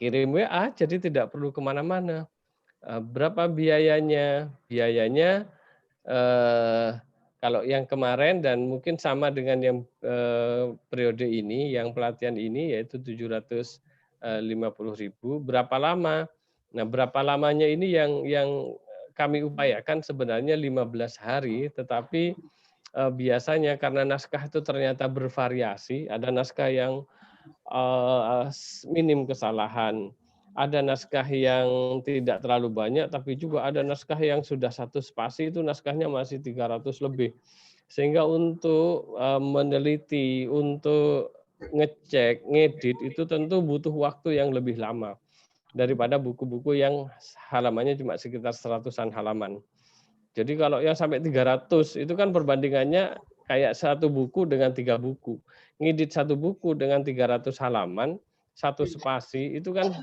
kirim WA, jadi tidak perlu kemana-mana. Berapa biayanya? Biayanya kalau yang kemarin dan mungkin sama dengan yang periode ini, yang pelatihan ini yaitu 750.000. Berapa lama? Nah, berapa lamanya ini yang kami upayakan sebenarnya 15 hari, tetapi biasanya karena naskah itu ternyata bervariasi, ada naskah yang minim kesalahan. Ada naskah yang tidak terlalu banyak, tapi juga ada naskah yang sudah satu spasi itu naskahnya masih 300 lebih. Sehingga untuk meneliti, untuk ngecek, ngedit itu tentu butuh waktu yang lebih lama daripada buku-buku yang halamannya cuma sekitar seratusan halaman. Jadi kalau yang sampai 300 itu kan perbandingannya kayak satu buku dengan 3 buku. Ngedit satu buku dengan 300 halaman, satu spasi, itu kan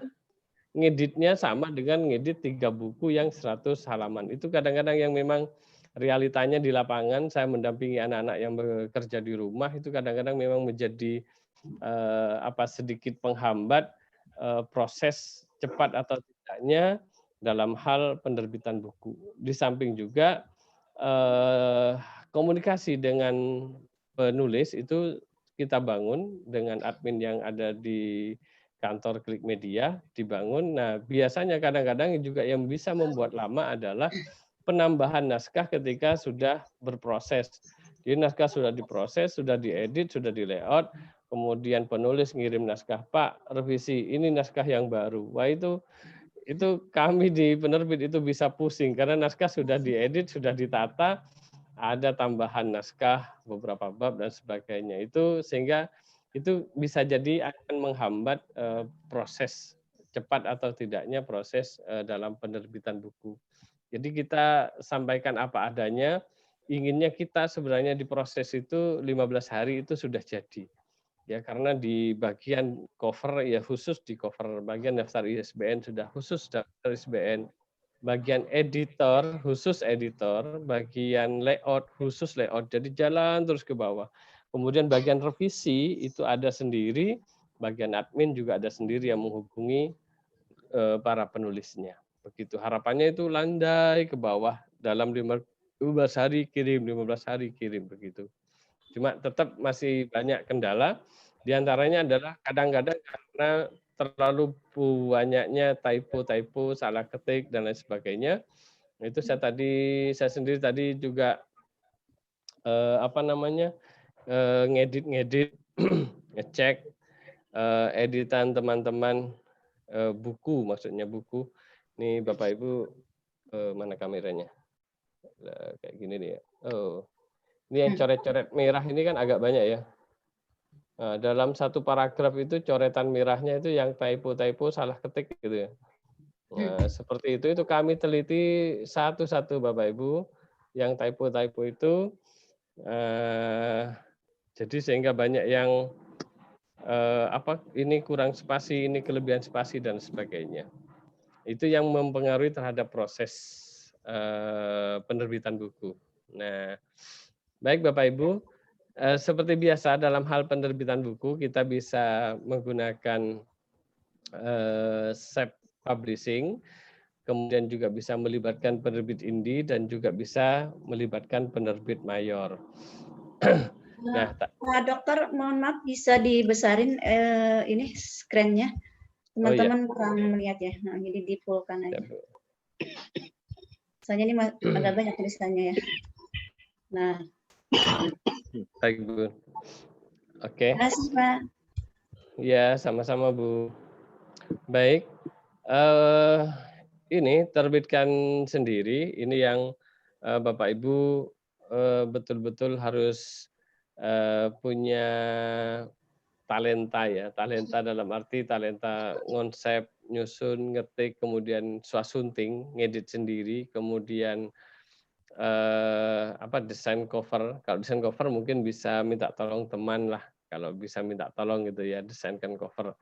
ngeditnya sama dengan ngedit 3 buku yang 100 halaman. Itu kadang-kadang yang memang realitanya di lapangan, saya mendampingi anak-anak yang bekerja di rumah, itu kadang-kadang memang menjadi, sedikit penghambat, proses cepat atau tidaknya dalam hal penerbitan buku. Di samping juga, komunikasi dengan penulis itu kita bangun dengan admin yang ada di kantor Klik Media, dibangun. Nah, biasanya kadang-kadang juga yang bisa membuat lama adalah penambahan naskah ketika sudah berproses. Jadi naskah sudah diproses, sudah diedit, sudah di-layout, kemudian penulis ngirim naskah, "Pak, revisi, ini naskah yang baru." Wah, itu kami di penerbit itu bisa pusing karena naskah sudah diedit, sudah ditata, ada tambahan naskah, beberapa bab dan sebagainya. Itu sehingga itu bisa jadi akan menghambat, proses cepat atau tidaknya proses, dalam penerbitan buku. Jadi kita sampaikan apa adanya, inginnya kita sebenarnya diproses itu 15 hari itu sudah jadi. Ya, karena di bagian cover ya khusus di cover, bagian daftar ISBN sudah khusus daftar ISBN, bagian editor khusus editor, bagian layout khusus layout. Jadi jalan terus ke bawah. Kemudian bagian revisi itu ada sendiri, bagian admin juga ada sendiri yang menghubungi para penulisnya. Begitu. Harapannya itu landai ke bawah dalam 15 hari kirim, 15 hari kirim begitu. Cuma tetap masih banyak kendala, di antaranya adalah kadang-kadang karena terlalu banyaknya typo-typo, salah ketik dan lain sebagainya. Itu saya sendiri tadi juga ngedit-ngedit, ngecek editan teman-teman, buku maksudnya buku. Nih Bapak Ibu, mana kameranya? Kayak gini nih ya. Oh, ini yang coret-coret merah ini kan agak banyak ya. Nah, dalam satu paragraf itu coretan merahnya itu yang typo-typo salah ketik gitu ya. Nah, seperti itu kami teliti satu-satu Bapak Ibu, yang typo-typo itu, jadi sehingga banyak yang, ini kurang spasi, ini kelebihan spasi dan sebagainya. Itu yang mempengaruhi terhadap proses, penerbitan buku. Nah, baik Bapak Ibu, seperti biasa dalam hal penerbitan buku kita bisa menggunakan self publishing, kemudian juga bisa melibatkan penerbit indie dan juga bisa melibatkan penerbit mayor. Nah, Pak Dokter, mohon maaf bisa dibesarin ini screen-nya. oh iya. Teman-teman kurang melihat ya. Nah, jadi di-full-kan aja. Soalnya ini agak banyak tulisannya ya. Nah, baik Bu. Oke. terima kasih Pak. Ya, sama-sama Bu. Baik, ini terbitkan sendiri, ini yang Bapak Ibu betul-betul harus punya talenta ya, talenta dalam arti talenta konsep, nyusun, ngetik, kemudian swasunting, ngedit sendiri, kemudian desain cover. Kalau desain cover mungkin bisa minta tolong teman lah, kalau bisa minta tolong gitu ya, desainkan cover.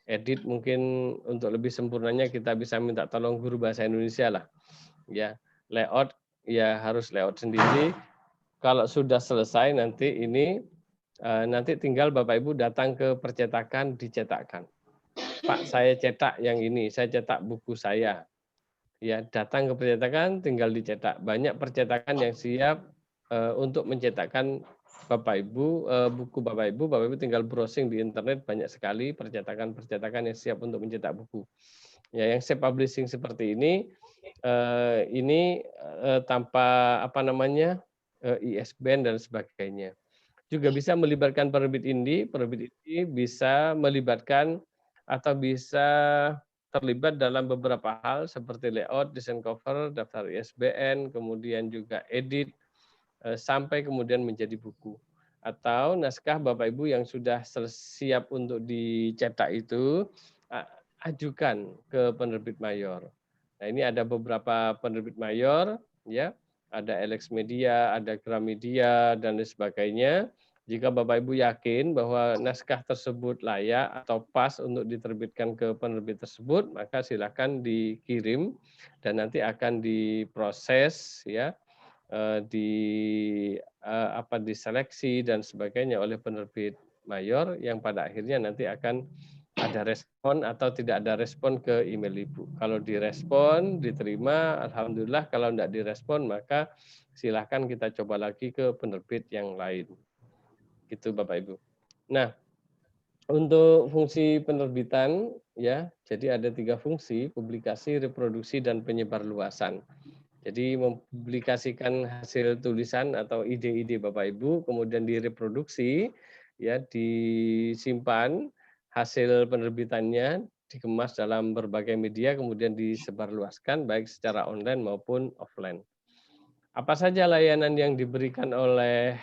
Edit mungkin untuk lebih sempurnanya kita bisa minta tolong guru bahasa Indonesia lah, ya. Layout, ya harus layout sendiri. Kalau sudah selesai nanti ini, nanti tinggal Bapak Ibu datang ke percetakan, dicetakkan. Pak Pak, saya cetak yang ini, saya cetak buku saya. Ya, datang ke percetakan tinggal dicetak. Banyak percetakan yang siap untuk mencetakkan buku Bapak Ibu tinggal browsing di internet, banyak sekali percetakan-percetakan yang siap untuk mencetak buku. Ya, yang self publishing seperti ini tanpa apa namanya ISBN dan sebagainya. Juga bisa melibatkan penerbit indie bisa melibatkan atau bisa terlibat dalam beberapa hal seperti layout, desain cover, daftar ISBN, kemudian juga edit, sampai kemudian menjadi buku. Atau naskah Bapak Ibu yang sudah siap untuk dicetak itu, ajukan ke penerbit mayor. Nah, ini ada beberapa penerbit mayor, ya, ada Alex Media, ada Gramedia, dan lain sebagainya. Jika Bapak Ibu yakin bahwa naskah tersebut layak atau pas untuk diterbitkan ke penerbit tersebut, maka silakan dikirim dan nanti akan diproses, ya, diseleksi dan sebagainya oleh penerbit mayor yang pada akhirnya nanti akan ada respon atau tidak ada respon ke email Ibu. Kalau direspon, diterima, alhamdulillah. Kalau tidak direspon, maka silakan kita coba lagi ke penerbit yang lain. Gitu Bapak Ibu. Nah, untuk fungsi penerbitan, ya, jadi ada 3 fungsi: publikasi, reproduksi, dan penyebarluasan. Jadi mempublikasikan hasil tulisan atau ide-ide Bapak Ibu, kemudian direproduksi, ya, disimpan hasil penerbitannya, dikemas dalam berbagai media, kemudian disebarluaskan baik secara online maupun offline. Apa saja layanan yang diberikan oleh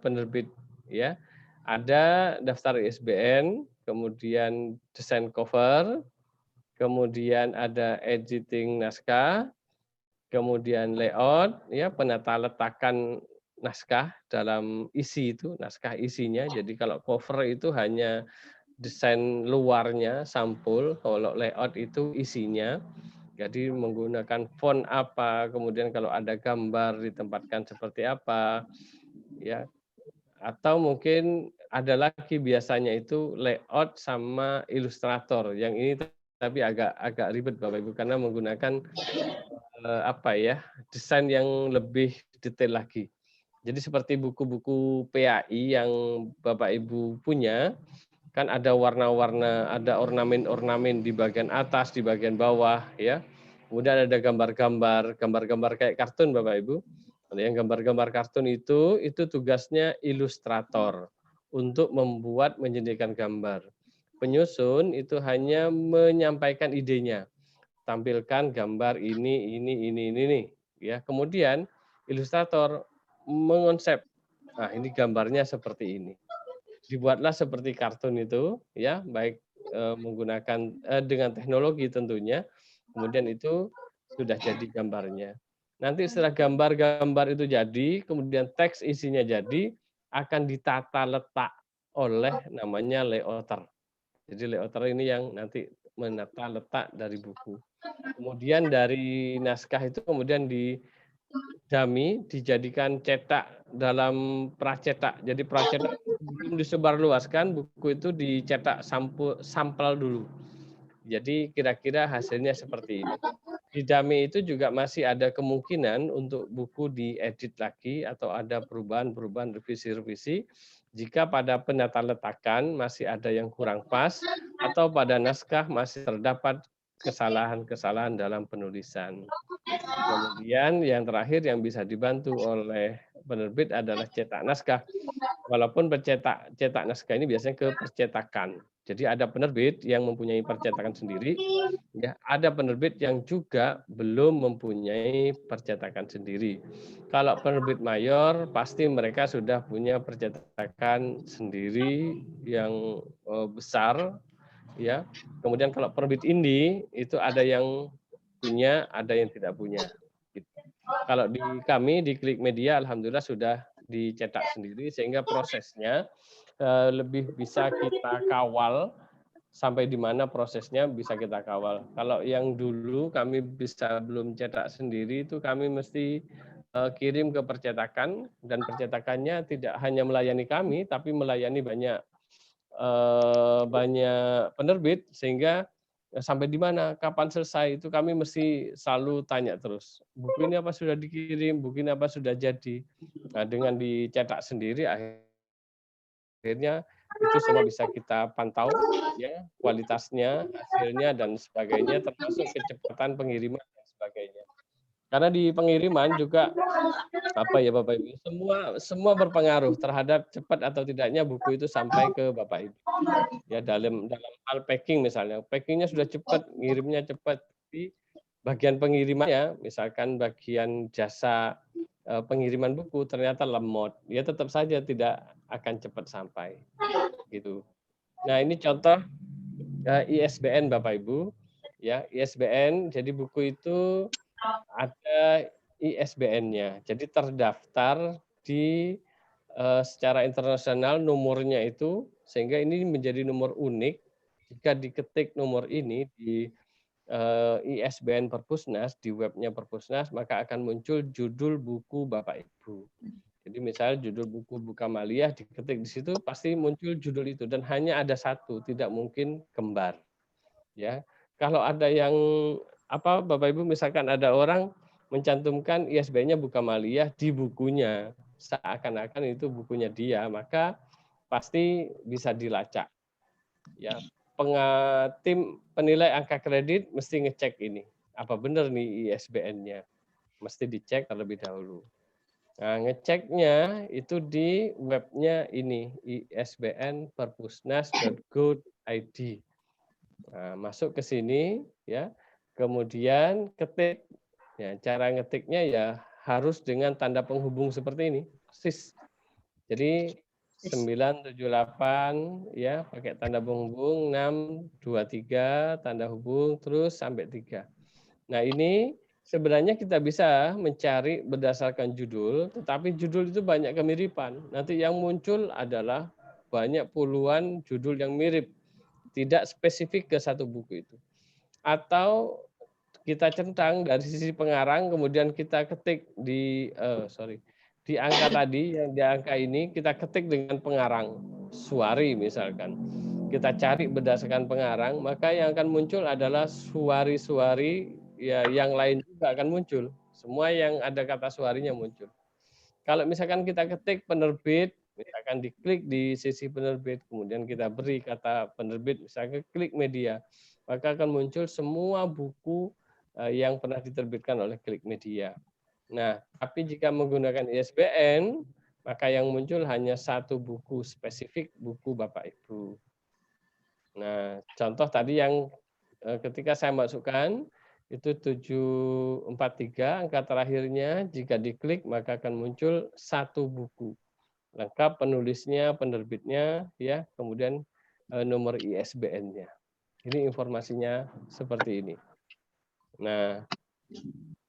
penerbit, ya? Ada daftar ISBN, kemudian desain cover, kemudian ada editing naskah, kemudian layout, ya, penata letakan naskah dalam isi itu, naskah isinya. Jadi kalau cover itu hanya desain luarnya, sampul, kalau layout itu isinya. Jadi menggunakan font apa, kemudian kalau ada gambar ditempatkan seperti apa, ya. Atau mungkin ada lagi biasanya itu layout sama ilustrator. Yang ini tapi agak ribet Bapak Ibu karena menggunakan desain yang lebih detail lagi. Jadi seperti buku-buku PAI yang Bapak Ibu punya, kan ada warna-warna, ada ornamen-ornamen di bagian atas, di bagian bawah, ya. Kemudian ada gambar-gambar kayak kartun Bapak Ibu. Kalau yang gambar-gambar kartun itu tugasnya ilustrator untuk menjadikan gambar. Penyusun itu hanya menyampaikan idenya, tampilkan gambar ini, ya. Kemudian ilustrator mengonsep, nah ini gambarnya seperti ini. Dibuatlah seperti kartun itu, ya, baik menggunakan dengan teknologi tentunya. Kemudian itu sudah jadi gambarnya. Nanti setelah gambar-gambar itu jadi, kemudian teks isinya jadi, akan ditata letak oleh namanya layouter. Jadi layouter ini yang nanti menata letak dari buku. Kemudian dari naskah itu kemudian dijadikan cetak dalam pracetak. Jadi pracetak sebelum disebarluaskan, buku itu dicetak sampel dulu. Jadi kira-kira hasilnya seperti ini. Di dummy itu juga masih ada kemungkinan untuk buku diedit lagi atau ada perubahan-perubahan, revisi-revisi jika pada penata letakan masih ada yang kurang pas atau pada naskah masih terdapat kesalahan-kesalahan dalam penulisan. Kemudian yang terakhir yang bisa dibantu oleh penerbit adalah cetak naskah. Walaupun cetak naskah ini biasanya ke percetakan. Jadi ada penerbit yang mempunyai percetakan sendiri, ya, ada penerbit yang juga belum mempunyai percetakan sendiri. Kalau penerbit mayor pasti mereka sudah punya percetakan sendiri yang besar, ya. Kemudian kalau penerbit indie itu ada yang punya, ada yang tidak punya. Gitu. Kalau di kami di Klik Media alhamdulillah sudah dicetak sendiri sehingga prosesnya lebih bisa kita kawal sampai di mana prosesnya bisa kita kawal. Kalau yang dulu kami bisa belum cetak sendiri itu kami mesti kirim ke percetakan dan percetakannya tidak hanya melayani kami tapi melayani banyak banyak penerbit sehingga sampai di mana, kapan selesai, itu kami mesti selalu tanya terus. Buku ini apa sudah dikirim, buku ini apa sudah jadi. Nah, dengan dicetak sendiri akhirnya itu semua bisa kita pantau ya, kualitasnya, hasilnya dan sebagainya termasuk kecepatan pengiriman dan sebagainya. Karena di pengiriman juga apa ya Bapak Ibu, semua semua berpengaruh terhadap cepat atau tidaknya buku itu sampai ke Bapak Ibu. Ya dalam dalam hal packing misalnya, packing-nya sudah cepat, ngirimnya cepat, tapi bagian pengirimannya, misalkan bagian jasa, pengiriman buku ternyata lemot, ya tetap saja tidak akan cepat sampai, gitu. Nah ini contoh, ISBN Bapak Ibu, ya ISBN, jadi buku itu ada ISBN-nya, jadi terdaftar di secara internasional nomornya itu, sehingga ini menjadi nomor unik. Jika diketik nomor ini di ISBN Perpusnas, di webnya Perpusnas, maka akan muncul judul buku Bapak Ibu. Jadi misalnya judul buku Bukamaliyah diketik di situ pasti muncul judul itu dan hanya ada satu, tidak mungkin kembar. Ya, kalau ada yang apa Bapak Ibu misalkan ada orang mencantumkan ISBN-nya Bukamaliyah di bukunya, seakan-akan itu bukunya dia, maka pasti bisa dilacak. Ya, tim penilai angka kredit mesti ngecek ini, apa benar nih ISBN-nya, mesti dicek terlebih dahulu. Nah, ngeceknya itu di webnya ini, isbnperpusnas.go.id. Nah, masuk ke sini, ya, kemudian ketik. Ya, cara ngetiknya ya harus dengan tanda penghubung seperti ini, persis. Jadi 978 ya pakai tanda penghubung 623 tanda hubung terus sampai 3. Nah, ini sebenarnya kita bisa mencari berdasarkan judul, tetapi judul itu banyak kemiripan. Nanti yang muncul adalah banyak puluhan judul yang mirip, tidak spesifik ke satu buku itu. Atau kita centang dari sisi pengarang, kemudian kita ketik di di angka tadi, yang di angka ini kita ketik dengan pengarang, Suwari misalkan. Kita cari berdasarkan pengarang, maka yang akan muncul adalah suwari-suwari ya yang lain juga akan muncul. Semua yang ada kata suwarinya muncul. Kalau misalkan kita ketik penerbit, misalkan diklik di sisi penerbit, kemudian kita beri kata penerbit, misalkan klik media, maka akan muncul semua buku yang pernah diterbitkan oleh Klik Media. Nah, tapi jika menggunakan ISBN, maka yang muncul hanya satu buku spesifik, buku Bapak Ibu. Nah, contoh tadi yang ketika saya masukkan, itu 743, angka terakhirnya, jika diklik maka akan muncul satu buku. Lengkap penulisnya, penerbitnya, ya, kemudian nomor ISBN-nya. Ini informasinya seperti ini. Nah,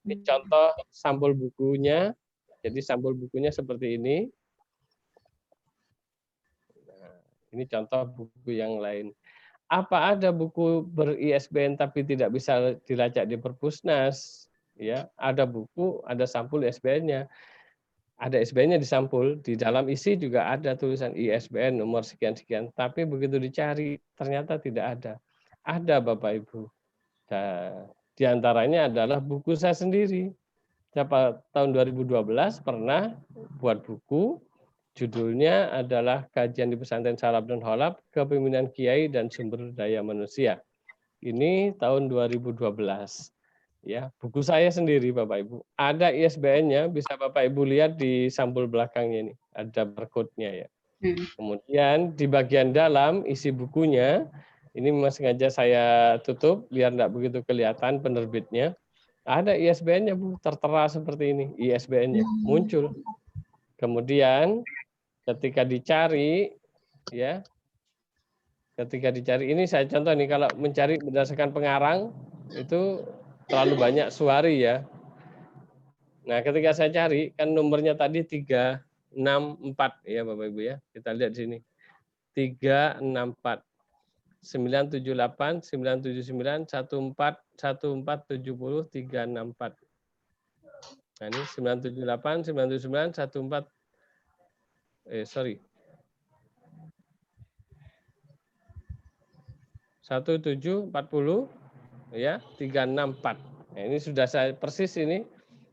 ini contoh sampul bukunya. Jadi sampul bukunya seperti ini. Nah, ini contoh buku yang lain. Apa ada buku ber-ISBN tapi tidak bisa dilacak di Perpusnas? Ya, ada buku, ada sampul ISBN-nya. Ada ISBN-nya di sampul, di dalam isi juga ada tulisan ISBN nomor sekian-sekian, tapi begitu dicari ternyata tidak ada. Ada Bapak Ibu. Nah, di antaranya adalah buku saya sendiri. Tahun 2012 pernah buat buku, judulnya adalah Kajian di Pesantren Salaf dan Holab, Kepemimpinan Kiai dan Sumber Daya Manusia. Ini tahun 2012. Ya, buku saya sendiri Bapak Ibu. Ada ISBN-nya, bisa Bapak Ibu lihat di sampul belakangnya ini, ada barcode-nya ya. Kemudian di bagian dalam isi bukunya, ini memang sengaja saya tutup biar tidak begitu kelihatan penerbitnya. Ada ISBN-nya Bu, tertera seperti ini, ISBN-nya muncul. Kemudian ketika dicari, ya, ketika dicari ini saya contoh nih, kalau mencari berdasarkan pengarang itu terlalu banyak suwari ya. Nah, ketika saya cari kan nomornya tadi 364 ya Bapak Ibu ya. Kita lihat di sini. 364 978 979 14 1470 364. Nah, ini 978 979 14 sorry. 1740 ya 364. Nah, ini sudah saya persis ini.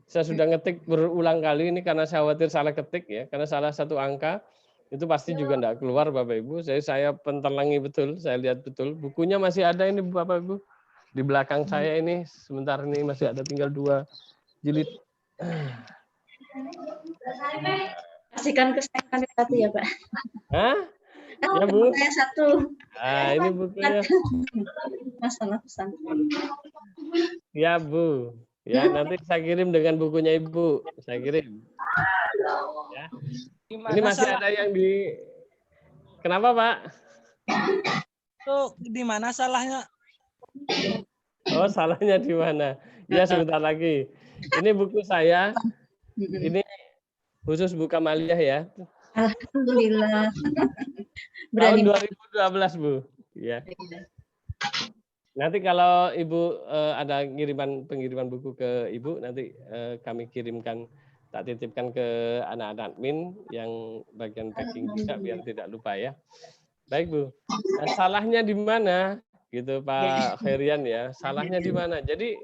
Saya sudah ngetik berulang kali ini karena saya khawatir salah ketik ya, karena salah satu angka itu pasti juga enggak keluar Bapak Ibu. Saya pentelangi betul, saya lihat betul. Bukunya masih ada ini Bapak Ibu. Di belakang saya ini sebentar ini masih ada tinggal 2 jilid. Kasihkan ke saya satu ya Pak. Hah? Ya Bu. Saya satu. Ah, ini bukunya. Masalah pesantren. Ya Bu. Ya, nanti saya kirim dengan bukunya Ibu. Saya kirim. Ya. Ini masih ada yang di. Kenapa Pak? Itu di mana salahnya? Oh, salahnya di mana? Ya, sebentar lagi. Ini buku saya. Ini khusus buku Amaliyah ya. Alhamdulillah. Tahun 2012 Bu. Ya. Nanti kalau Ibu ada pengiriman buku ke Ibu, nanti kami kirimkan, tak titipkan ke anak-anak admin yang bagian packing juga biar tidak lupa ya. Baik Bu. Nah, salahnya di mana? Gitu Pak Herian ya. Salahnya di mana? Jadi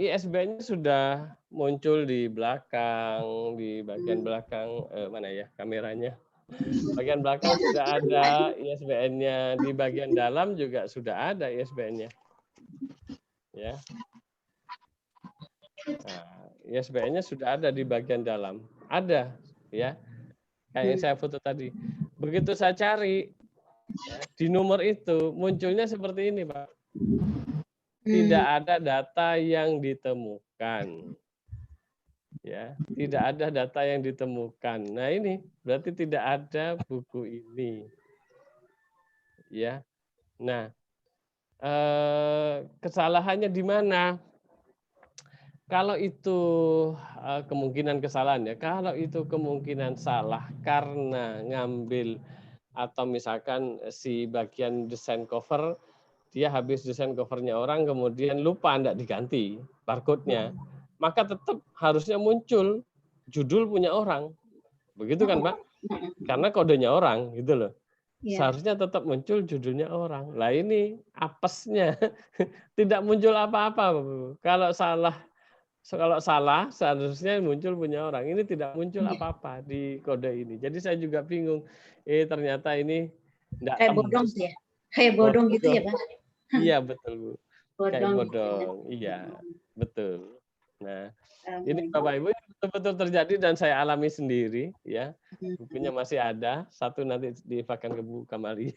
ISBN-nya sudah muncul di belakang, di bagian belakang mana ya kameranya? Bagian belakang sudah ada ISBN-nya, di bagian dalam juga sudah ada ISBN-nya. Ya. Nah, ISBN-nya sudah ada di bagian dalam. Ada, ya. Kayak yang saya foto tadi. Begitu saya cari ya, di nomor itu munculnya seperti ini, Pak. Tidak ada data yang ditemukan. Ya, tidak ada data yang ditemukan. Nah, ini berarti tidak ada buku ini. Ya. Nah, kesalahannya di mana? Kalau itu kemungkinan kesalahan ya, kalau itu kemungkinan salah karena ngambil atau misalkan si bagian desain cover, dia habis desain covernya orang kemudian lupa enggak diganti barcode-nya, maka tetap harusnya muncul judul punya orang. Begitu kan, Pak? Karena kodenya orang gitu loh. Seharusnya tetap muncul judulnya orang. Lah ini apesnya tidak muncul apa-apa. Kalau salah seharusnya muncul punya orang. Ini tidak muncul apa-apa di kode ini. Jadi saya juga bingung. Ternyata ini enggak kayak bodong ya. Kayak bodong gitu ya, Pak. Iya, betul, Bu. Kayak Bodong. bodong. Iya, betul. Nah, ini Bapak Ibu betul-betul terjadi dan saya alami sendiri ya. Bukunya masih ada, satu nanti diinfokan ke Bu Kamalia.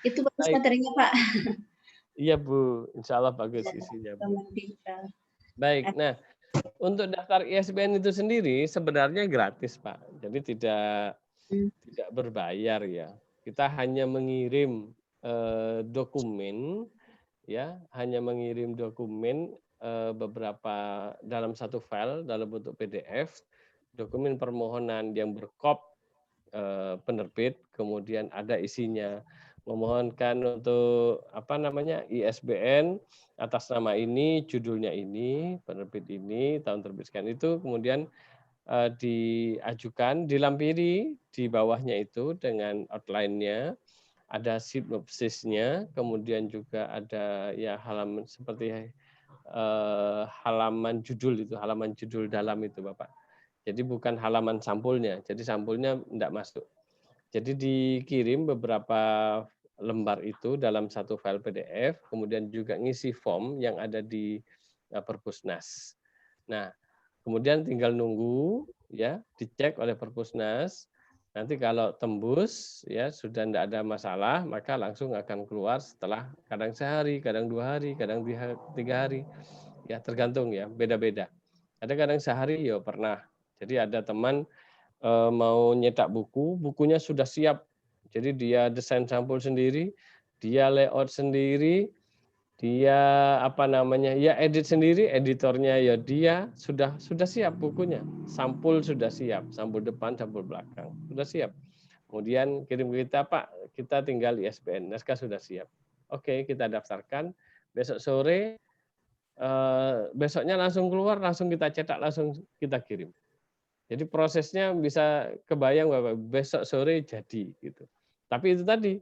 Itu bagus materinya, Pak. Iya, Bu. Insya Allah bagus isinya, Bu. Baik. Nah, untuk daftar ISBN itu sendiri sebenarnya gratis, Pak. Jadi tidak berbayar ya. Kita hanya mengirim dokumen ya, hanya mengirim dokumen beberapa dalam satu file dalam bentuk PDF, dokumen permohonan yang berkop penerbit, kemudian ada isinya memohonkan untuk ISBN atas nama ini, judulnya ini, penerbit ini, tahun terbit sekian itu, kemudian diajukan, dilampiri di bawahnya itu dengan outline-nya, ada sinopsisnya, kemudian juga ada ya halaman seperti halaman judul itu, halaman judul dalam itu Bapak. Jadi bukan halaman sampulnya, jadi sampulnya tidak masuk. Jadi dikirim beberapa lembar itu dalam satu file PDF, kemudian juga ngisi form yang ada di Perpusnas. Nah, kemudian tinggal nunggu ya, dicek oleh Perpusnas. Nanti kalau tembus ya sudah tidak ada masalah, maka langsung akan keluar setelah kadang sehari, kadang 2 hari, kadang 3 hari. Ya, tergantung ya, beda-beda. Ada kadang sehari ya pernah. Jadi ada teman mau nyetak buku, bukunya sudah siap. Jadi dia desain sampul sendiri, dia layout sendiri, dia edit sendiri, editornya ya dia sudah siap bukunya. Sampul sudah siap, sampul depan, sampul belakang, sudah siap. Kemudian kirim ke kita, Pak, kita tinggal ISBN, naskah sudah siap. Oke, kita daftarkan. Besok sore, besoknya langsung keluar, langsung kita cetak, langsung kita kirim. Jadi prosesnya bisa kebayang Bapak, besok sore jadi gitu. Tapi itu tadi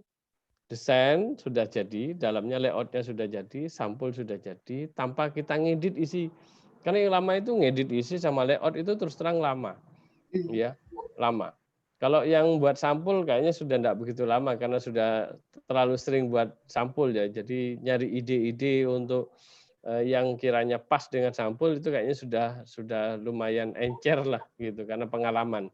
Desain sudah jadi, dalamnya layoutnya sudah jadi, sampul sudah jadi, tanpa kita ngedit isi. Karena yang lama itu ngedit isi sama layout itu terus terang lama, ya, lama. Kalau yang buat sampul kayaknya sudah tidak begitu lama karena sudah terlalu sering buat sampul ya. Jadi nyari ide-ide untuk yang kiranya pas dengan sampul itu kayaknya sudah lumayan encer lah gitu karena pengalaman.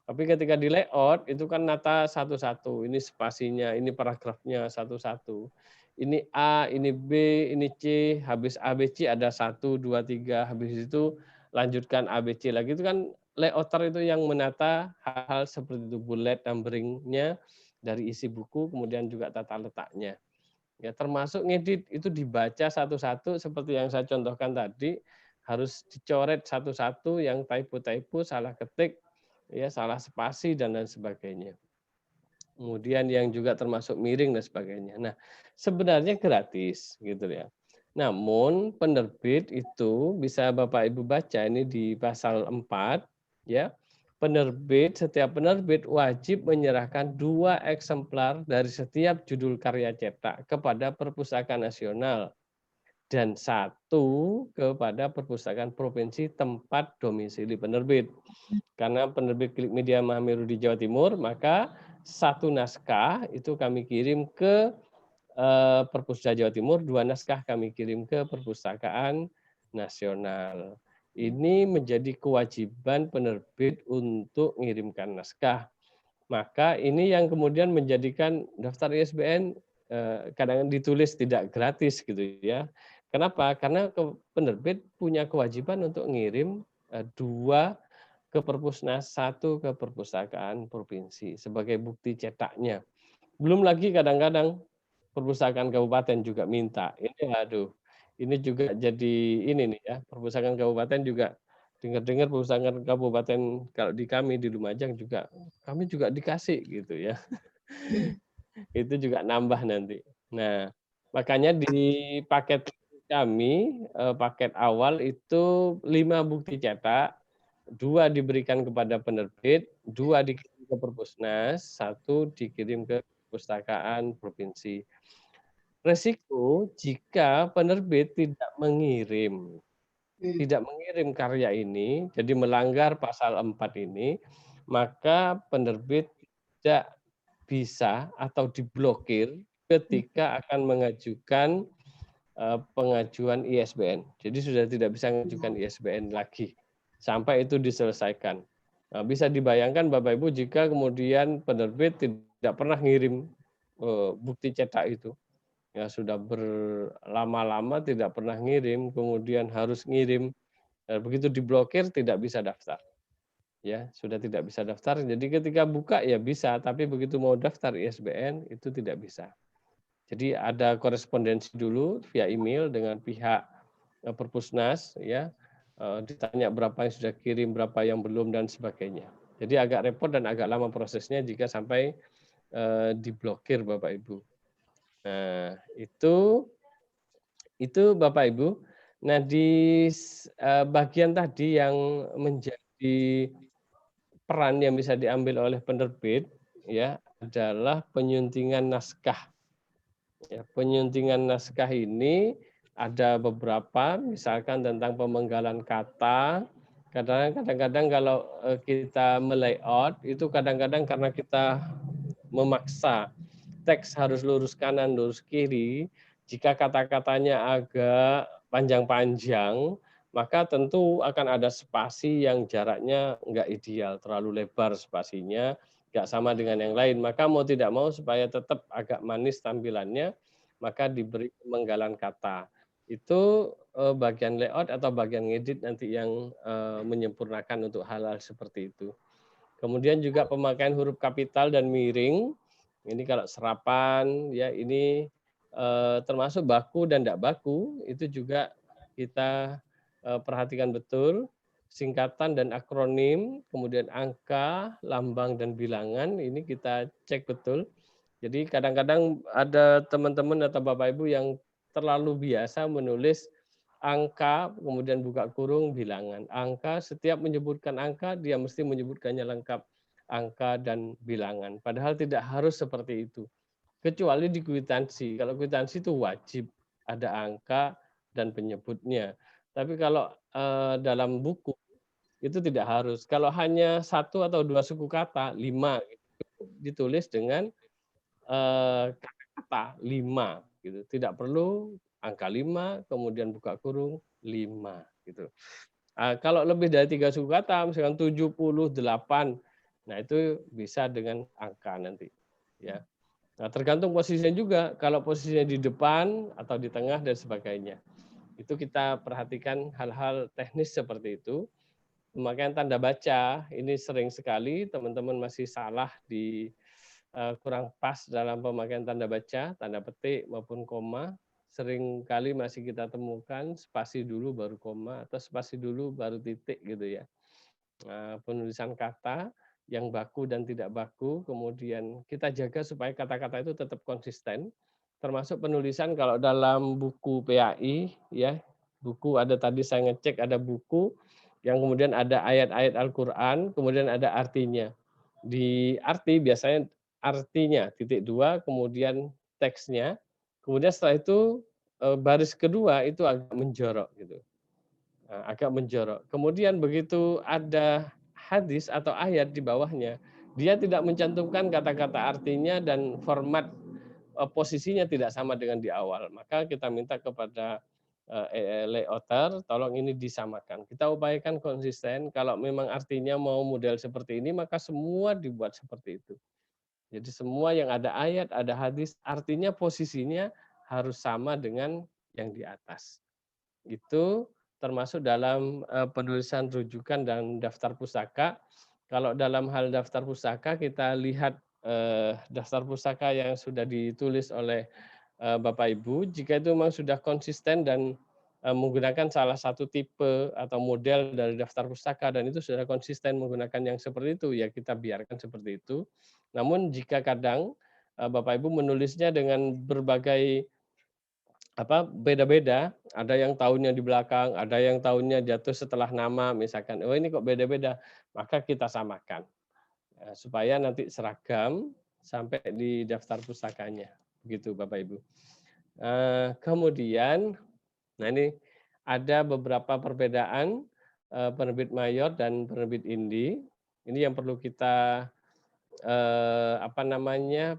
Tapi ketika di layout itu kan nata satu-satu, ini spasinya, ini paragrafnya satu-satu. Ini A, ini B, ini C, habis A, B, C ada 1, 2, 3, habis itu lanjutkan A, B, C lagi. Itu kan layouter itu yang menata hal-hal seperti itu, bullet numbering-nya dari isi buku, kemudian juga tata letaknya. Ya, termasuk ngedit itu dibaca satu-satu seperti yang saya contohkan tadi, harus dicoret satu-satu yang typo-typo, salah ketik, ya salah spasi dan lain sebagainya. Kemudian yang juga termasuk miring dan sebagainya. Nah, sebenarnya gratis gitu ya. Namun penerbit itu bisa Bapak Ibu baca ini di pasal 4 ya. Setiap penerbit wajib menyerahkan 2 eksemplar dari setiap judul karya cetak kepada Perpustakaan Nasional dan 1 kepada Perpustakaan Provinsi tempat domisili penerbit. Karena penerbit Klik Media Mahameru di Jawa Timur, maka 1 naskah itu kami kirim ke Perpustakaan Jawa Timur, 2 naskah kami kirim ke Perpustakaan Nasional. Ini menjadi kewajiban penerbit untuk mengirimkan naskah. Maka ini yang kemudian menjadikan daftar ISBN kadang ditulis tidak gratis gitu ya. Kenapa? Karena penerbit punya kewajiban untuk ngirim 2 ke Perpusnas, 1 ke Perpustakaan Provinsi sebagai bukti cetaknya. Belum lagi kadang-kadang Perpustakaan Kabupaten juga minta. Ini aduh, ini juga jadi ini nih ya, Perpustakaan Kabupaten juga dengar-dengar Perpustakaan Kabupaten kalau di kami di Lumajang juga, kami juga dikasih gitu ya. Itu juga nambah nanti. Nah, makanya di paket kami, paket awal itu 5 bukti cetak, 2 diberikan kepada penerbit, 2 dikirim ke Perpusnas, 1 dikirim ke Perpustakaan Provinsi. Resiko jika penerbit tidak mengirim karya ini, jadi melanggar pasal 4 ini, maka penerbit tidak bisa atau diblokir ketika akan mengajukan pengajuan ISBN. Jadi sudah tidak bisa mengajukan ISBN lagi sampai itu diselesaikan. Nah, bisa dibayangkan Bapak Ibu jika kemudian penerbit tidak pernah ngirim bukti cetak itu. Ya sudah berlama-lama tidak pernah ngirim, kemudian harus ngirim, begitu diblokir tidak bisa daftar. Ya, sudah tidak bisa daftar. Jadi ketika buka ya bisa, tapi begitu mau daftar ISBN itu tidak bisa. Jadi ada korespondensi dulu via email dengan pihak Perpusnas ya, ditanya berapa yang sudah kirim, berapa yang belum dan sebagainya. Jadi agak repot dan agak lama prosesnya jika sampai diblokir Bapak Ibu. Nah, itu Bapak Ibu. Nah, di bagian tadi yang menjadi peran yang bisa diambil oleh penerbit ya adalah penyuntingan naskah. Ya, penyuntingan naskah ini ada beberapa, misalkan tentang pemenggalan kata. Kadang-kadang kalau kita melayout itu kadang-kadang karena kita memaksa teks harus lurus kanan, lurus kiri. Jika kata-katanya agak panjang-panjang, maka tentu akan ada spasi yang jaraknya enggak ideal, terlalu lebar spasinya, enggak sama dengan yang lain. Maka mau tidak mau supaya tetap agak manis tampilannya, maka diberi pemenggalan kata. Itu bagian layout atau bagian ngedit nanti yang menyempurnakan untuk hal-hal seperti itu. Kemudian juga pemakaian huruf kapital dan miring. Ini kalau serapan ya ini termasuk baku dan tidak baku itu juga kita perhatikan betul. Singkatan dan akronim, kemudian angka, lambang dan bilangan ini kita cek betul. Jadi kadang-kadang ada teman-teman atau Bapak Ibu yang terlalu biasa menulis angka, kemudian buka kurung, bilangan. Angka, setiap menyebutkan angka, dia mesti menyebutkannya lengkap. Angka dan bilangan. Padahal tidak harus seperti itu. kecuali di kwitansi. Kalau kwitansi itu wajib ada angka dan penyebutnya. Tapi kalau dalam buku itu tidak harus. Kalau hanya 1 atau 2 suku kata, 5 gitu, ditulis dengan kata-kata 5 gitu. Tidak perlu angka 5 kemudian buka kurung 5 gitu. Kalau lebih dari 3 suku kata, misalkan 78, nah itu bisa dengan angka nanti, ya. Nah, tergantung posisinya juga, kalau posisinya di depan atau di tengah dan sebagainya. Itu kita perhatikan hal-hal teknis seperti itu. Pemakaian tanda baca, ini sering sekali teman-teman masih salah di kurang pas dalam pemakaian tanda baca, tanda petik maupun koma. Sering kali masih kita temukan spasi dulu baru koma atau spasi dulu baru titik gitu ya. Penulisan kata yang baku dan tidak baku, kemudian kita jaga supaya kata-kata itu tetap konsisten. Termasuk penulisan kalau dalam buku PAI ya, buku ada tadi saya ngecek ada buku yang kemudian ada ayat-ayat Al-Qur'an, kemudian ada artinya. Di arti biasanya artinya titik 2 kemudian teksnya, kemudian setelah itu baris kedua itu agak menjorok gitu. Agak menjorok. Kemudian begitu ada hadis atau ayat di bawahnya, dia tidak mencantumkan kata-kata artinya dan format posisinya tidak sama dengan di awal. Maka kita minta kepada layouter, tolong ini disamakan. Kita upayakan konsisten, kalau memang artinya mau model seperti ini, maka semua dibuat seperti itu. Jadi semua yang ada ayat, ada hadis, artinya posisinya harus sama dengan yang di atas. Itu termasuk dalam penulisan rujukan dan daftar pustaka. Kalau dalam hal daftar pustaka kita lihat daftar pustaka yang sudah ditulis oleh Bapak Ibu, jika itu memang sudah konsisten dan menggunakan salah satu tipe atau model dari daftar pustaka dan itu sudah konsisten menggunakan yang seperti itu, ya kita biarkan seperti itu. Namun jika kadang Bapak Ibu menulisnya dengan berbagai beda-beda, ada yang tahunnya di belakang, ada yang tahunnya jatuh setelah nama misalkan, oh ini kok beda-beda, maka kita samakan supaya nanti seragam sampai di daftar pustakanya, begitu Bapak Ibu. Kemudian, nah ini ada beberapa perbedaan penerbit mayor dan penerbit indi. Ini yang perlu kita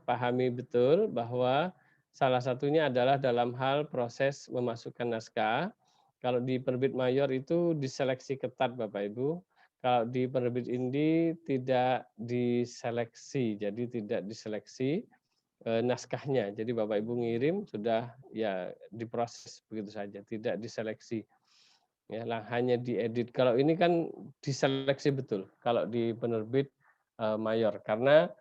pahami betul bahwa salah satunya adalah dalam hal proses memasukkan naskah. Kalau di penerbit mayor itu diseleksi ketat Bapak Ibu. Kalau di penerbit indi tidak diseleksi, jadi tidak diseleksi naskahnya. Jadi Bapak Ibu ngirim sudah ya diproses begitu saja, tidak diseleksi. Ya, lah hanya diedit. Kalau ini kan diseleksi betul. Kalau di penerbit mayor, karena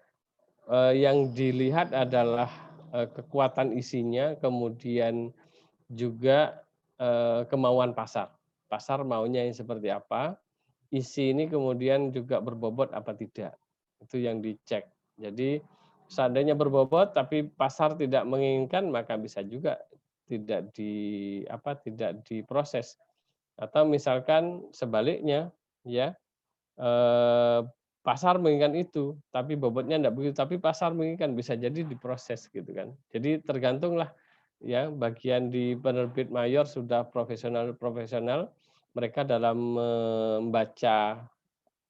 yang dilihat adalah kekuatan isinya, kemudian juga kemauan pasar. Pasar maunya yang seperti apa, isi ini kemudian juga berbobot apa tidak. Itu yang dicek. Jadi seandainya berbobot tapi pasar tidak menginginkan, maka bisa juga tidak diproses. Atau misalkan sebaliknya, ya pasar menginginkan itu, tapi bobotnya enggak begitu, tapi pasar menginginkan, bisa jadi diproses gitu kan. Jadi tergantunglah ya, bagian di penerbit mayor sudah profesional-profesional, mereka dalam membaca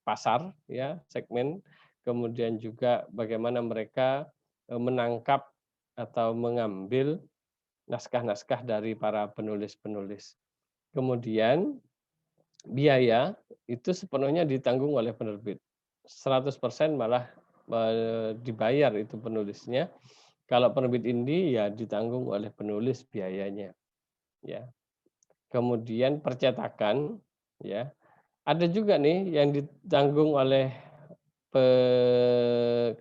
pasar ya, segmen, kemudian juga bagaimana mereka menangkap atau mengambil naskah-naskah dari para penulis-penulis. Kemudian biaya itu sepenuhnya ditanggung oleh penerbit. 100% malah dibayar itu penulisnya. Kalau penerbit indi ya ditanggung oleh penulis biayanya. Ya. Kemudian percetakan ya. Ada juga nih yang ditanggung oleh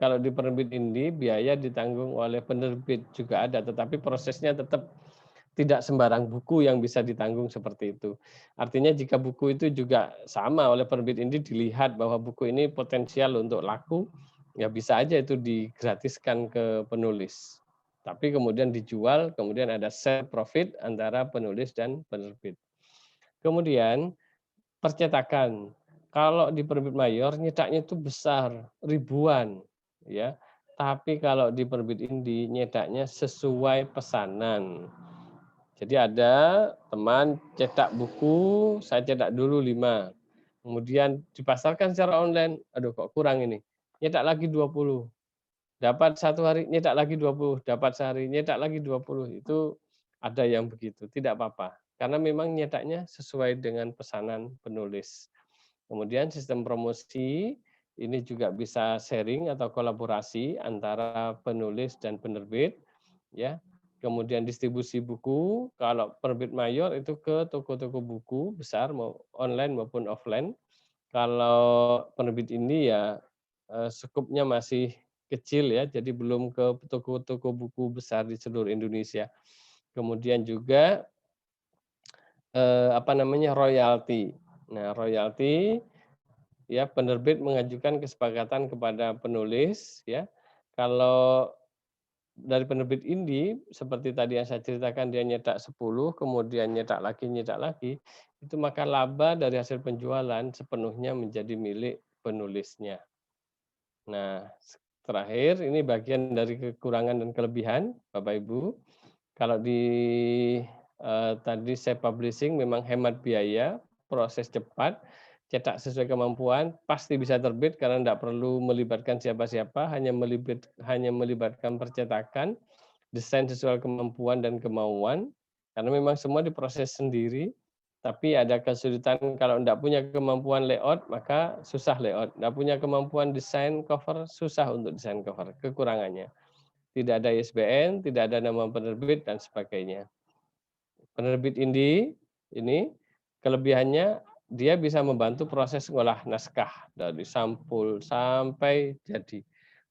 kalau di penerbit indi biaya ditanggung oleh penerbit juga ada, tetapi prosesnya tetap tidak sembarang buku yang bisa ditanggung seperti itu. Artinya jika buku itu juga sama oleh penerbit indi dilihat bahwa buku ini potensial untuk laku, ya bisa aja itu digratiskan ke penulis. Tapi kemudian dijual, kemudian ada share profit antara penulis dan penerbit. Kemudian percetakan. Kalau di penerbit mayor nyetaknya itu besar, ribuan, ya. Tapi kalau di penerbit Indi nyetaknya sesuai pesanan. Jadi ada teman cetak buku, saya cetak dulu 5. Kemudian dipasarkan secara online, aduh kok kurang ini. Nyetak lagi 20. Dapat 1 hari, nyetak lagi 20. Dapat sehari, nyetak lagi 20. Itu ada yang begitu, tidak apa-apa. Karena memang nyetaknya sesuai dengan pesanan penulis. Kemudian sistem promosi, ini juga bisa sharing atau kolaborasi antara penulis dan penerbit. Ya. Kemudian distribusi buku, kalau penerbit mayor itu ke toko-toko buku besar, mau online maupun offline. Kalau penerbit ini ya skupnya masih kecil ya, jadi belum ke toko-toko buku besar di seluruh Indonesia. Kemudian juga royalti. Nah, royalti ya penerbit mengajukan kesepakatan kepada penulis ya. Kalau dari penerbit Indi seperti tadi yang saya ceritakan dia nyetak 10 kemudian nyetak lagi itu maka laba dari hasil penjualan sepenuhnya menjadi milik penulisnya. Nah, terakhir ini bagian dari kekurangan dan kelebihan Bapak Ibu. Kalau di tadi saya publishing memang hemat biaya, proses cepat, cetak sesuai kemampuan, pasti bisa terbit karena tidak perlu melibatkan siapa-siapa, hanya melibatkan percetakan, desain sesuai kemampuan dan kemauan, karena memang semua diproses sendiri, tapi ada kesulitan kalau tidak punya kemampuan layout, maka susah layout. Tidak punya kemampuan desain cover, susah untuk desain cover, kekurangannya. Tidak ada ISBN, tidak ada nama penerbit, dan sebagainya. Penerbit Indi ini kelebihannya dia bisa membantu proses ngolah naskah dari sampul sampai jadi.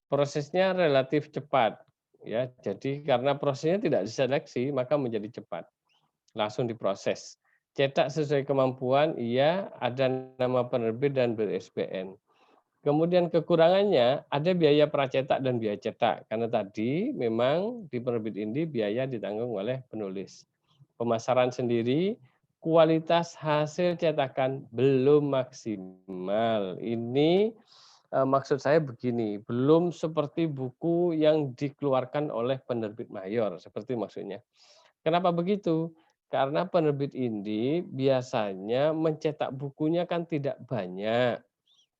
Prosesnya relatif cepat ya. Jadi karena prosesnya tidak diseleksi maka menjadi cepat. Langsung diproses. Cetak sesuai kemampuan, iya ada nama penerbit dan ber-ISBN. Kemudian kekurangannya ada biaya pracetak dan biaya cetak karena tadi memang di penerbit Indi biaya ditanggung oleh penulis. Pemasaran sendiri, kualitas hasil cetakan belum maksimal. Ini maksud saya begini, belum seperti buku yang dikeluarkan oleh penerbit mayor, seperti maksudnya. Kenapa begitu? Karena penerbit Indi biasanya mencetak bukunya kan tidak banyak,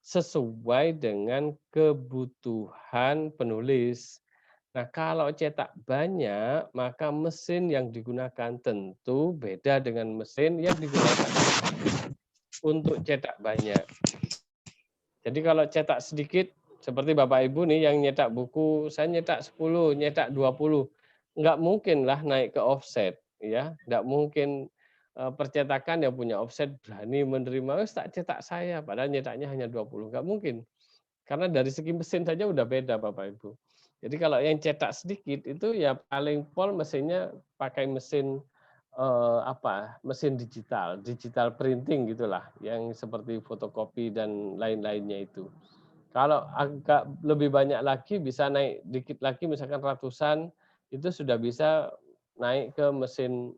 sesuai dengan kebutuhan penulis. Nah, kalau cetak banyak, maka mesin yang digunakan tentu beda dengan mesin yang digunakan untuk cetak banyak. Jadi kalau cetak sedikit, seperti Bapak Ibu nih yang nyetak buku, saya nyetak 10, nyetak 20, nggak mungkin lah naik ke offset. Ya, nggak mungkin percetakan yang punya offset berani menerima, tak cetak saya, padahal nyetaknya hanya 20, nggak mungkin. Karena dari segi mesin saja udah beda Bapak Ibu. Jadi kalau yang cetak sedikit itu ya paling pol mesinnya pakai mesin mesin digital printing gitulah, yang seperti fotokopi dan lain-lainnya itu. Kalau agak lebih banyak lagi bisa naik dikit lagi misalkan ratusan itu sudah bisa naik ke mesin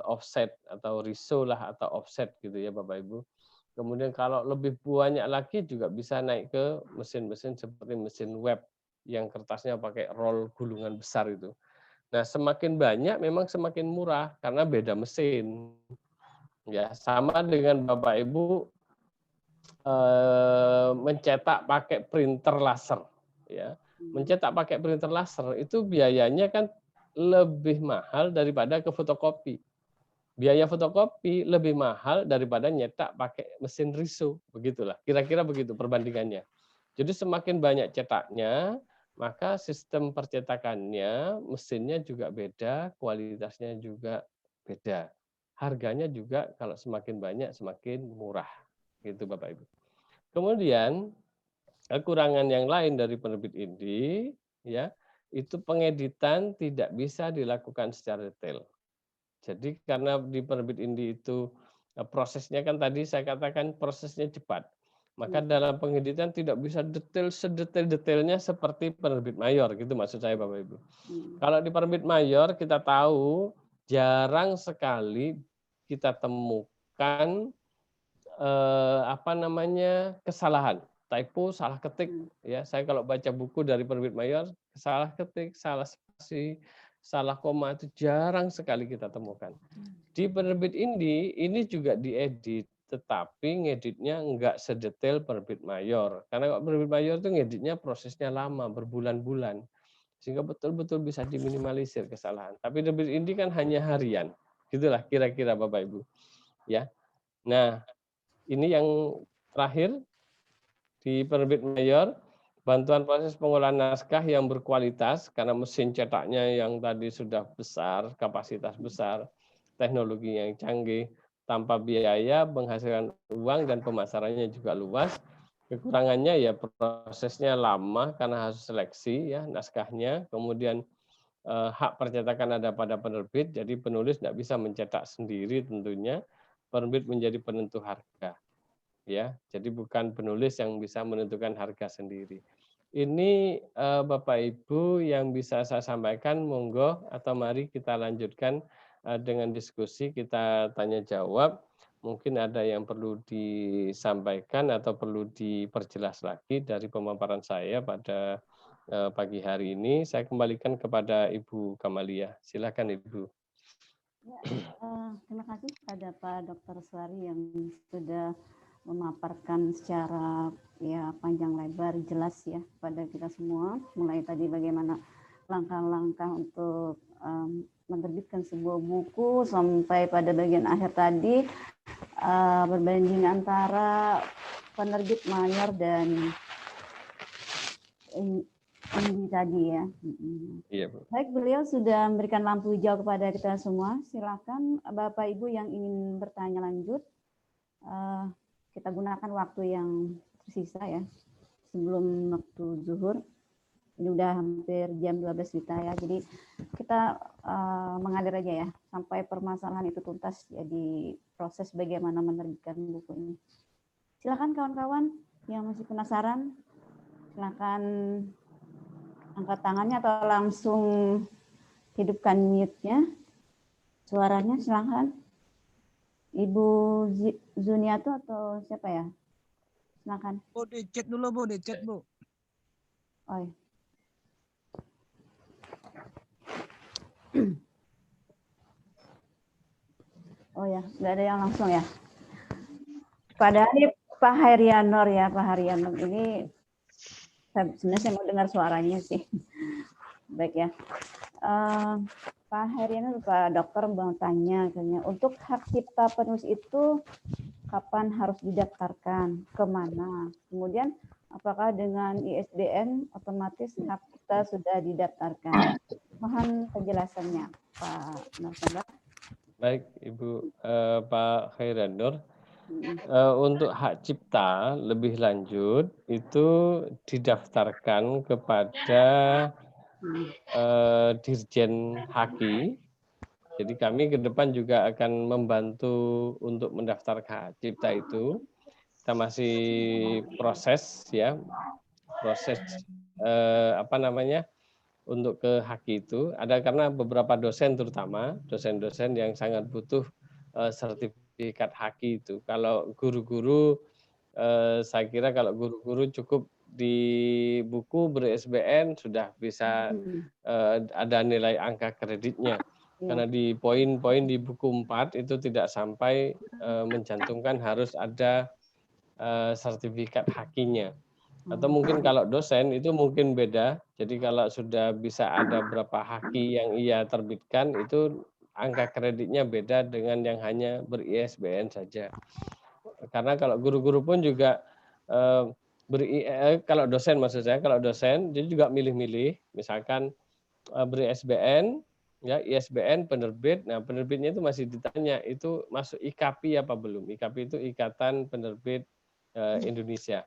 offset atau riso lah atau offset gitu ya Bapak Ibu. Kemudian kalau lebih banyak lagi juga bisa naik ke mesin-mesin seperti mesin web yang kertasnya pakai roll gulungan besar itu. Nah, semakin banyak memang semakin murah karena beda mesin. Ya, sama dengan Bapak Ibu mencetak pakai printer laser ya. Mencetak pakai printer laser itu biayanya kan lebih mahal daripada ke fotokopi. Biaya fotokopi lebih mahal daripada nyetak pakai mesin riso, begitulah. Kira-kira begitu perbandingannya. Jadi semakin banyak cetaknya, maka sistem percetakannya, mesinnya juga beda, kualitasnya juga beda. Harganya juga kalau semakin banyak semakin murah. Gitu Bapak Ibu. Kemudian kekurangan yang lain dari penerbit Indi ya, itu pengeditan tidak bisa dilakukan secara detail. Jadi karena di penerbit Indi itu prosesnya kan tadi saya katakan prosesnya cepat. Maka dalam pengeditan tidak bisa sedetail-detailnya seperti penerbit mayor gitu maksud saya Bapak Ibu. Kalau di penerbit mayor kita tahu jarang sekali kita temukan kesalahan, typo, salah ketik ya. Saya kalau baca buku dari penerbit mayor salah ketik, salah spasi, salah koma itu jarang sekali kita temukan. Di penerbit ini juga diedit, tetapi ngeditnya enggak sedetail penerbit mayor. Karena kalau penerbit mayor itu ngeditnya prosesnya lama, berbulan-bulan. Sehingga betul-betul bisa diminimalisir kesalahan. Tapi penerbit indie kan hanya harian. Gitulah kira-kira Bapak Ibu. Ya. Nah, ini yang terakhir di penerbit mayor, bantuan proses pengolahan naskah yang berkualitas karena mesin cetaknya yang tadi sudah besar, kapasitas besar, teknologi yang canggih, tanpa biaya, menghasilkan uang dan pemasarannya juga luas. Kekurangannya ya prosesnya lama karena harus seleksi ya naskahnya, kemudian hak percetakan ada pada penerbit, jadi penulis tidak bisa mencetak sendiri tentunya, penerbit menjadi penentu harga. Ya, jadi bukan penulis yang bisa menentukan harga sendiri. Ini Bapak Ibu yang bisa saya sampaikan, monggo atau mari kita lanjutkan dengan diskusi, kita tanya jawab. Mungkin ada yang perlu disampaikan atau perlu diperjelas lagi dari pemaparan saya pada pagi hari ini. Saya kembalikan kepada Ibu Kamalia. Silakan Ibu. Ya, terima kasih kepada Pak Dr. Suari yang sudah memaparkan secara ya panjang lebar jelas ya pada kita semua, mulai tadi bagaimana langkah-langkah untuk menerbitkan sebuah buku sampai pada bagian akhir tadi berbanding antara penerbit mayor dan ini tadi ya. Iya, Bu. Baik, beliau sudah memberikan lampu hijau kepada kita semua. Silakan Bapak Ibu yang ingin bertanya lanjut. Kita gunakan waktu yang tersisa ya sebelum waktu zuhur. Ini udah hampir jam 12 kita ya. Jadi kita mengalir aja ya sampai permasalahan itu tuntas. Jadi proses bagaimana menerbitkan buku ini. Silakan kawan-kawan yang masih penasaran. Silakan angkat tangannya atau langsung hidupkan mute-nya. Suaranya silakan. Ibu Zuniato atau siapa ya? Silakan. Bu, di chat dulu Bu, di chat Bu. Oh, ya. Oh ya, nggak ada yang langsung ya. Padahal ini Pak Hairianor ya, Pak Hairianor ini sebenarnya saya mau dengar suaranya sih. Baik ya. Pak Hairianor, Pak Dokter mau tanya, untuk hak cipta penulis itu kapan harus didaftarkan, kemana? Kemudian apakah dengan ISBN otomatis hak kita sudah didaftarkan? Mohon penjelasannya, Pak Narsabah. Baik, Ibu Pak Hairianor. Untuk hak cipta lebih lanjut itu didaftarkan kepada Dirjen Haki. Jadi kami ke depan juga akan membantu untuk mendaftarkan hak cipta itu. Kita masih proses ya, proses untuk ke Haki itu. Ada karena beberapa dosen terutama dosen-dosen yang sangat butuh sertifikat Haki itu. Kalau guru-guru saya kira kalau guru-guru cukup di buku ber-SBN sudah bisa ada nilai angka kreditnya. Karena di poin-poin di buku 4 itu tidak sampai mencantumkan harus ada sertifikat hakinya. Atau mungkin kalau dosen itu mungkin beda. Jadi kalau sudah bisa ada berapa haki yang ia terbitkan itu angka kreditnya beda dengan yang hanya ber-ISBN saja. Karena kalau guru-guru pun juga kalau dosen maksud saya, kalau dosen dia juga milih-milih, misalkan beri SBN, ya ISBN penerbit. Nah penerbitnya itu masih ditanya itu masuk IKAPI apa belum? IKAPI itu Ikatan Penerbit Indonesia.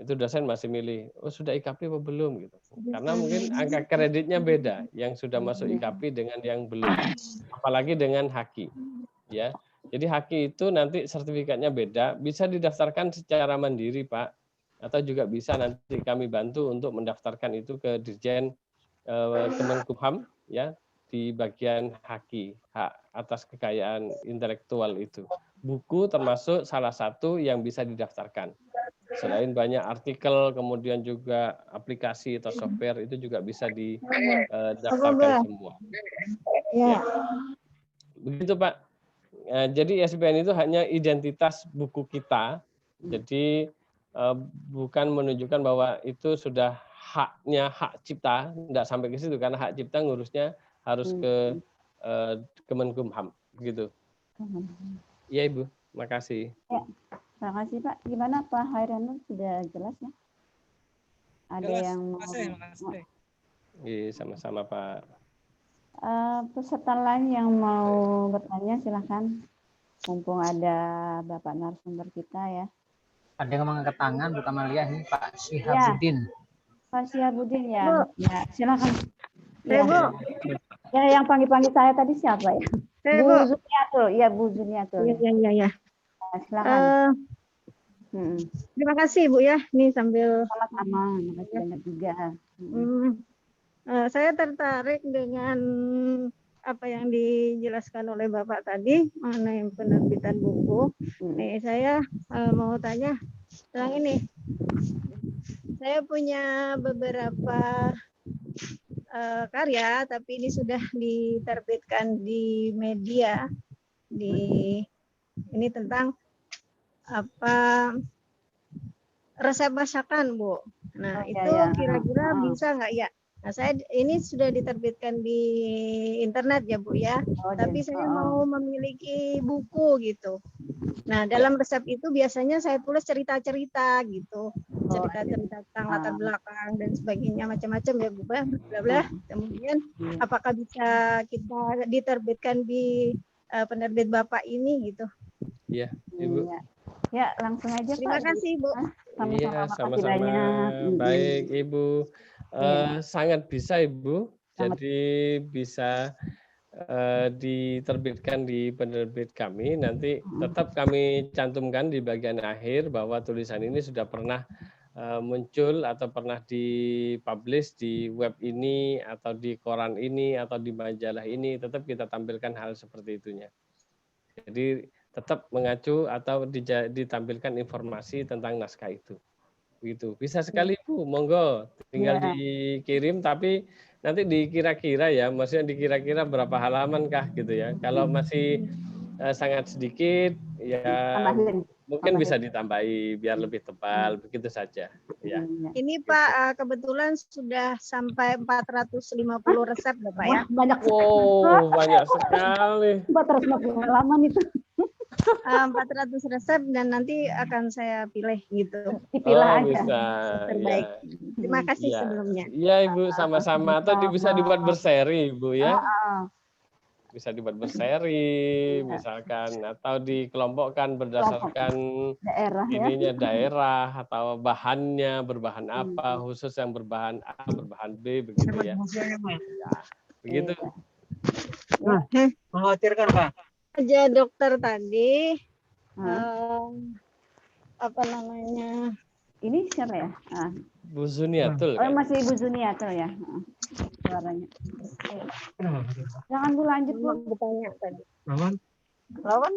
Itu dosen masih milih, oh sudah IKAPI apa belum gitu. Karena mungkin angka kreditnya beda, yang sudah masuk IKAPI dengan yang belum. Apalagi dengan Haki, ya. Jadi Haki itu nanti sertifikatnya beda, bisa didaftarkan secara mandiri Pak, atau juga bisa nanti kami bantu untuk mendaftarkan itu ke Dirjen Kemenkumham ya di bagian Haki, hak atas kekayaan intelektual itu. Buku termasuk salah satu yang bisa didaftarkan. Selain banyak artikel, kemudian juga aplikasi atau software itu juga bisa didaftarkan semua. Ya. Begitu Pak. Jadi ISBN itu hanya identitas buku kita. Jadi bukan menunjukkan bahwa itu sudah hak cipta, tidak sampai ke situ karena hak cipta ngurusnya harus ke Kemenkumham, begitu. Iya Ibu, makasih. Ya, terima kasih Pak. Gimana Pak Hairano, sudah jelas ya? Ada Jelas, yang mau? makasih. Iya, sama-sama Pak. Peserta lain yang mau bertanya silahkan. Mumpung ada Bapak narasumber kita ya. Ada yang mengangkat tangan, Bu Kamalia ini Pak Syihabuddin. Pak Syihabuddin ya. Ya, silakan. Saya, Bu. Ya, yang panggil-panggil saya tadi siapa ya? Saya, Bu Bu. Zuniatul. Iya, Bu Zuniatul. Iya. Nah, silakan. Terima kasih Bu ya. Ini sambil Sama-sama. Terima kasih banyak juga. saya tertarik dengan apa yang dijelaskan oleh Bapak tadi mengenai penerbitan buku. Nih, saya mau tanya tentang ini. Saya punya beberapa karya, tapi ini sudah diterbitkan di media. Ini tentang resep masakan, Bu. Nah, itu kira-kira bisa nggak ya? Nah, saya ini sudah diterbitkan di internet ya, Bu ya. Tapi saya mau memiliki buku gitu. Nah, dalam resep itu biasanya saya tulis cerita-cerita gitu. Cerita-cerita tentang latar belakang dan sebagainya, macam-macam ya, Bu. Bla bla. Kemudian apakah bisa kita diterbitkan di penerbit Bapak ini gitu? Iya, Ibu. Ya, langsung aja Pak. Terima kasih, Bu. Iya, sama-sama. Baik, Ibu. Sangat bisa, Ibu. Jadi bisa diterbitkan di penerbit kami. Nanti tetap kami cantumkan di bagian akhir bahwa tulisan ini sudah pernah muncul atau pernah dipublish di web ini atau di koran ini atau di majalah ini. Tetap kita tampilkan hal seperti itunya. Jadi tetap mengacu atau ditampilkan informasi tentang naskah itu. Begitu. Bisa sekali Bu, monggo. Tinggal dikirim tapi nanti dikira-kira ya, maksudnya dikira-kira berapa halaman kah gitu ya. Kalau masih sangat sedikit ya mungkin bisa ditambahi biar lebih tebal, begitu saja ya. Ini Pak kebetulan sudah sampai 450 resep ya Pak ya. Banyak sekali. Banyak sekali. 450 halaman itu. 400 resep dan nanti akan saya pilih gitu. Dipilah aja. Bisa. Terbaik. Ya. Terima kasih sebelumnya. Iya Ibu, sama-sama. Atau bisa dibuat berseri Ibu ya. Bisa dibuat berseri misalkan atau dikelompokkan berdasarkan daerah ininya daerah atau bahannya berbahan apa, khusus yang berbahan A, berbahan B begitu ya. Ya, begitu. Mengkhawatirkan Pak. Aja dokter tadi apa namanya? Ini siapa ya? Bu Zuniatul. Oh, masih Bu Zuniatul ya. Suaranya. Jangan Bu, lanjut Bu. Bertanya tadi. Lawan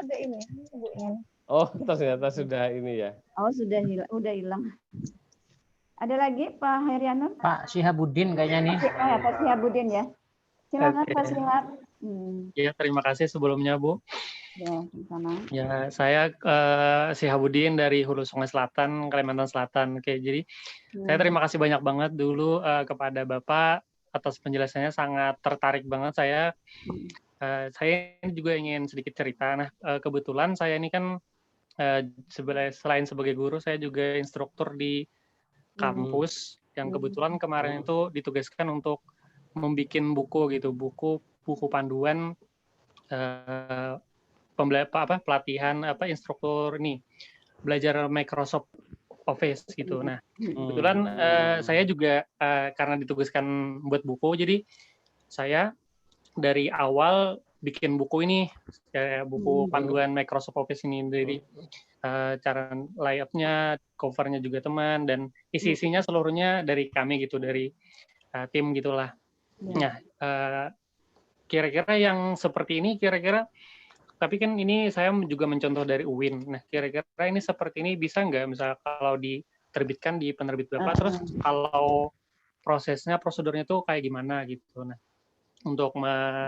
Ada ini ibunya. Oh, ternyata sudah ini ya. Oh, sudah hilang. Ada lagi Pak Hairyanur? Pak Syihabuddin kayaknya nih. Pak Syihabuddin ya. Silakan Pak Syihab. Ya, terima kasih sebelumnya Bu. Ya, sama. Ya, saya Syihabuddin dari Hulu Sungai Selatan, Kalimantan Selatan. Oke, jadi saya terima kasih banyak banget dulu kepada Bapak atas penjelasannya, sangat tertarik banget saya. Saya juga ingin sedikit cerita. Nah, kebetulan saya ini kan selain sebagai guru, saya juga instruktur di kampus yang kebetulan kemarin itu ditugaskan untuk membuat buku gitu, buku panduan pelatihan instruktur ini belajar Microsoft Office gitu. Nah, kebetulan saya juga karena ditugaskan buat buku, jadi saya dari awal bikin buku ini, buku panduan Microsoft Office ini, dari cara layoutnya, covernya juga teman, dan isi-isinya seluruhnya dari kami gitu, dari tim gitulah. Nah, kira-kira yang seperti ini, kira-kira tapi kan ini saya juga mencontoh dari UIN. Nah, kira-kira ini seperti ini bisa nggak misalnya kalau diterbitkan di penerbit Bapak, terus kalau prosesnya, prosedurnya tuh kayak gimana gitu. Nah, untuk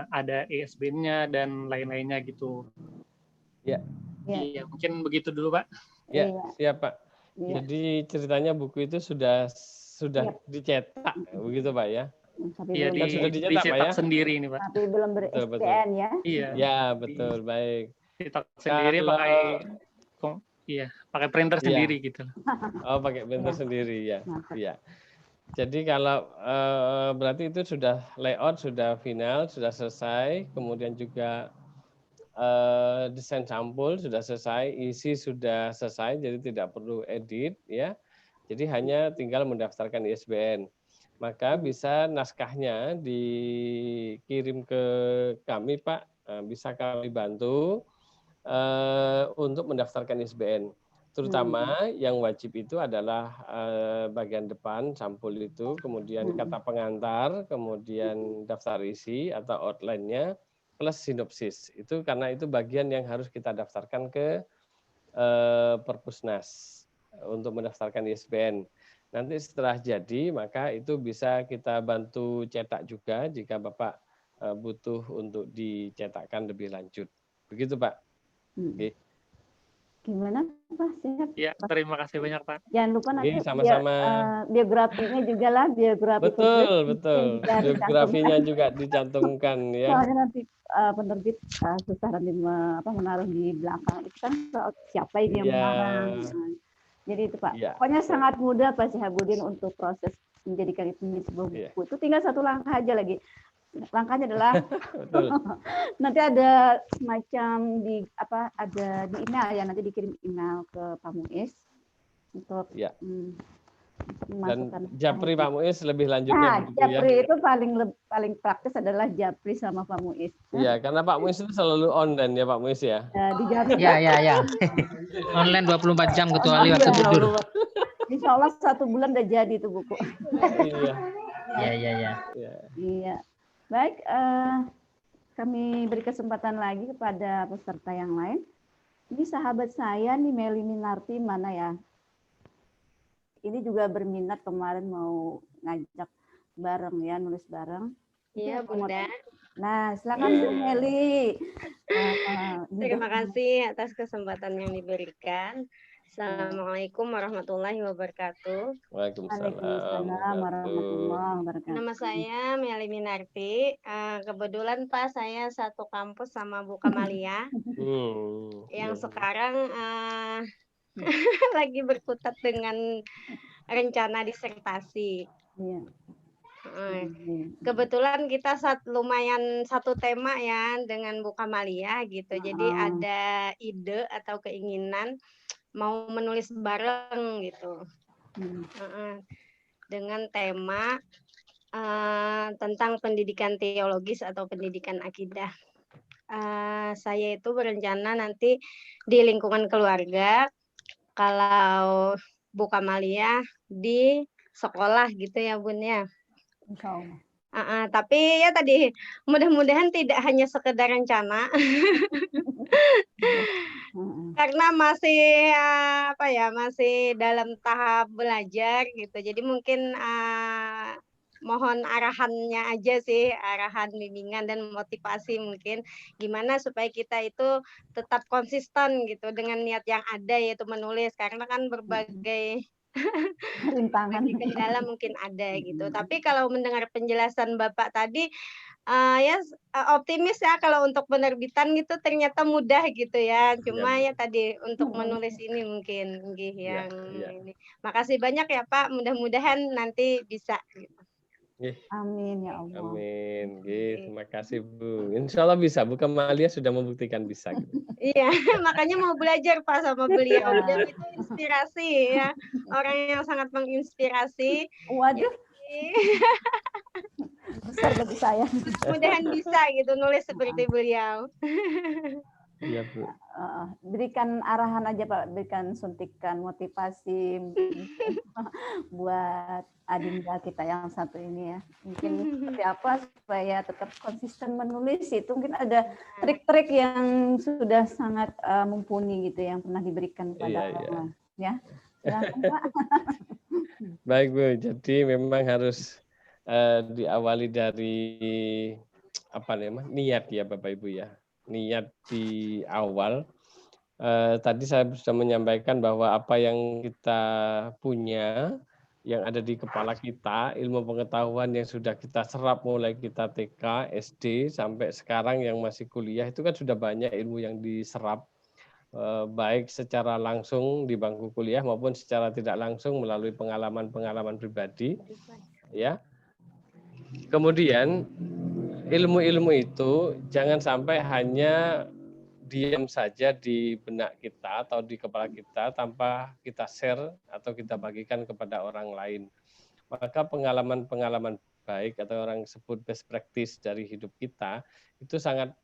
ada ISBN-nya dan lain-lainnya gitu. Ya. Iya, mungkin begitu dulu, Pak. Ya, siap Pak. Jadi ceritanya buku itu sudah dicetak, begitu Pak ya? Iya, sudah dicetak Pak ya? sendiri ini Pak. Tapi belum ber-SPN ya? Iya. Ya, betul, baik. Dicetak sendiri pakai printer sendiri gitu. Oh, pakai printer sendiri ya. Iya. Jadi kalau berarti itu sudah layout, sudah final, sudah selesai, kemudian juga desain sampul sudah selesai, isi sudah selesai, jadi tidak perlu edit ya. Jadi hanya tinggal mendaftarkan ISBN. Maka bisa naskahnya dikirim ke kami Pak, bisa kami bantu untuk mendaftarkan ISBN. Terutama yang wajib itu adalah bagian depan sampul itu, kemudian kata pengantar, kemudian daftar isi atau outline-nya, plus sinopsis. Itu karena itu bagian yang harus kita daftarkan ke Perpusnas untuk mendaftarkan ISBN. Nanti setelah jadi, maka itu bisa kita bantu cetak juga jika Bapak butuh untuk dicetakkan lebih lanjut. Begitu Pak. Oke. Gimana Pak? Siap. Ya, terima kasih banyak Pak. Jangan lupa nanti sama-sama. Biografinya juga lah, biografi. Betul. Biografinya juga dicantumkan ya. Soalnya nanti penerbit susah nanti menaruh di belakang. Itu kan siapa ini yang mengarang. Jadi itu Pak. Pokoknya sangat mudah Pak Syihabuddin untuk proses menjadikan itu menjadi sebuah buku. Itu tinggal satu langkah aja lagi. Langkahnya adalah nanti ada semacam ada di email ya, nanti dikirim email ke Pak Muiz untuk dan Japri Pak Muiz lebih lanjutnya. Japri itu paling praktis adalah Japri sama Pak Muiz. Iya, karena Pak Muiz itu selalu online ya Pak Muiz ya. Di Japri. Ya. Online 24 jam kecuali waktu tidur. Insya Allah 1 bulan udah jadi itu buku. Iya. Iya. Baik, kami beri kesempatan lagi kepada peserta yang lain. Ini sahabat saya nih, Meli Minarti, mana ya? Ini juga berminat kemarin mau ngajak bareng ya, nulis bareng. Iya, Bunda. Nah, silakan Bu Meli. Terima kasih atas kesempatan yang diberikan. Assalamualaikum warahmatullahi wabarakatuh. Waalaikumsalam warahmatullahi wabarakatuh. Nama saya Meli Minarti. Kebetulan Pak, saya satu kampus sama Bu Kamalia. Yang sekarang lagi berkutat dengan rencana disertasi. Kebetulan kita lumayan satu tema ya dengan Bu Kamalia gitu. Jadi ada ide atau keinginan mau menulis bareng gitu dengan tema tentang pendidikan teologis atau pendidikan akidah. Saya itu berencana nanti di lingkungan keluarga, kalau Bu Kamalia di sekolah gitu ya Bun ya. Tapi ya tadi mudah-mudahan tidak hanya sekedar rencana. Karena masih masih dalam tahap belajar gitu. Jadi mungkin mohon arahannya aja sih, arahan bimbingan dan motivasi mungkin gimana supaya kita itu tetap konsisten gitu dengan niat yang ada, yaitu menulis, karena kan berbagai rintangan kendala mungkin ada gitu. Tapi kalau mendengar penjelasan Bapak tadi optimis ya kalau untuk penerbitan gitu ternyata mudah gitu ya. Cuma ya tadi untuk menulis ini mungkin yang ini. Makasih banyak ya Pak, mudah-mudahan nanti bisa gitu. Amin ya Allah. Amin. Terima kasih Bu. Insya Allah bisa. Bu Kamalia sudah membuktikan bisa. Gitu. Iya, makanya mau belajar Pak sama beliau. Dan itu inspirasi ya. Orang yang sangat menginspirasi. Waduh. Besar bagi saya. Mudah-mudahan bisa gitu nulis seperti beliau. Iya, Bu. Berikan arahan aja Pak, berikan suntikan motivasi buat Adinda kita yang satu ini ya. Mungkin seperti apa supaya tetap konsisten menulis, itu mungkin ada trik-trik yang sudah sangat mumpuni gitu yang pernah diberikan pada Allah. Ya, silakan Pak. Baik Bu, jadi memang harus diawali dari apa namanya, niat ya Bapak Ibu ya. Niat di awal. Tadi saya sudah menyampaikan bahwa apa yang kita punya, yang ada di kepala kita, ilmu pengetahuan yang sudah kita serap mulai kita TK, SD, sampai sekarang yang masih kuliah, itu kan sudah banyak ilmu yang diserap, baik secara langsung di bangku kuliah maupun secara tidak langsung melalui pengalaman-pengalaman pribadi. Ya. Kemudian ilmu-ilmu itu jangan sampai hanya diam saja di benak kita atau di kepala kita tanpa kita share atau kita bagikan kepada orang lain. Maka pengalaman-pengalaman baik atau orang sebut best practice dari hidup kita itu sangat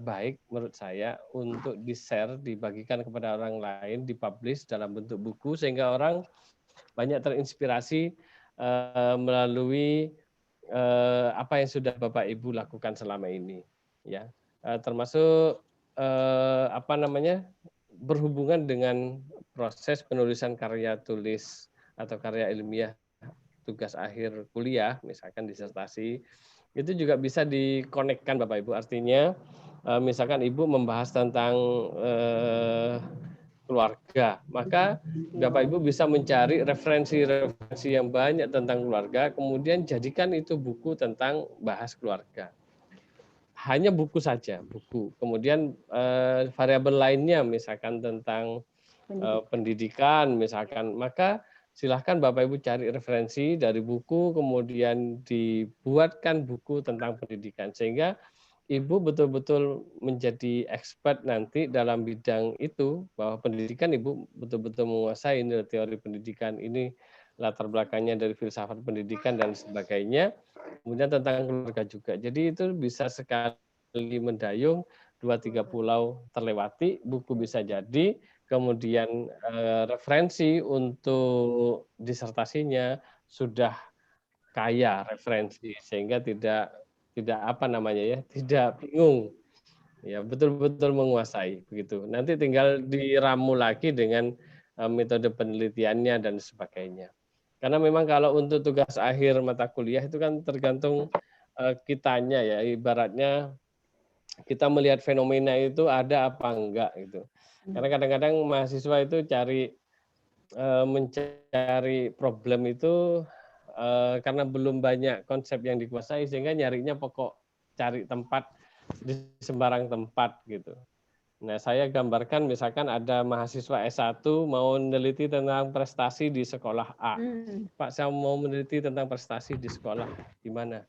baik menurut saya untuk di-share, dibagikan kepada orang lain, dipublish dalam bentuk buku sehingga orang banyak terinspirasi melalui apa yang sudah Bapak Ibu lakukan selama ini, ya. Termasuk apa namanya, berhubungan dengan proses penulisan karya tulis atau karya ilmiah tugas akhir kuliah, misalkan disertasi, itu juga bisa dikonekkan Bapak Ibu. Artinya misalkan Ibu membahas tentang keluarga, maka Bapak Ibu bisa mencari referensi-referensi yang banyak tentang keluarga, kemudian jadikan itu buku tentang bahas keluarga. Hanya buku saja, buku. Kemudian variabel lainnya misalkan tentang pendidikan misalkan, maka silahkan Bapak Ibu cari referensi dari buku, kemudian dibuatkan buku tentang pendidikan sehingga Ibu betul-betul menjadi expert nanti dalam bidang itu, bahwa pendidikan Ibu betul-betul menguasai ini teori pendidikan, ini latar belakangnya dari filsafat pendidikan dan sebagainya. Kemudian tentang keluarga juga. Jadi itu bisa sekali mendayung, 2-3 pulau terlewati, buku bisa jadi, kemudian referensi untuk disertasinya sudah kaya referensi sehingga tidak apa namanya ya, tidak bingung. Ya, betul-betul menguasai begitu. Nanti tinggal diramu lagi dengan metode penelitiannya dan sebagainya. Karena memang kalau untuk tugas akhir mata kuliah itu kan tergantung kitanya ya, ibaratnya kita melihat fenomena itu ada apa enggak gitu. Karena kadang-kadang mahasiswa itu mencari problem itu karena belum banyak konsep yang dikuasai sehingga nyarinya pokok cari tempat di sembarang tempat gitu. Nah, saya gambarkan misalkan ada mahasiswa S1 mau meneliti tentang prestasi di sekolah A. Pak, saya mau meneliti tentang prestasi di sekolah di mana?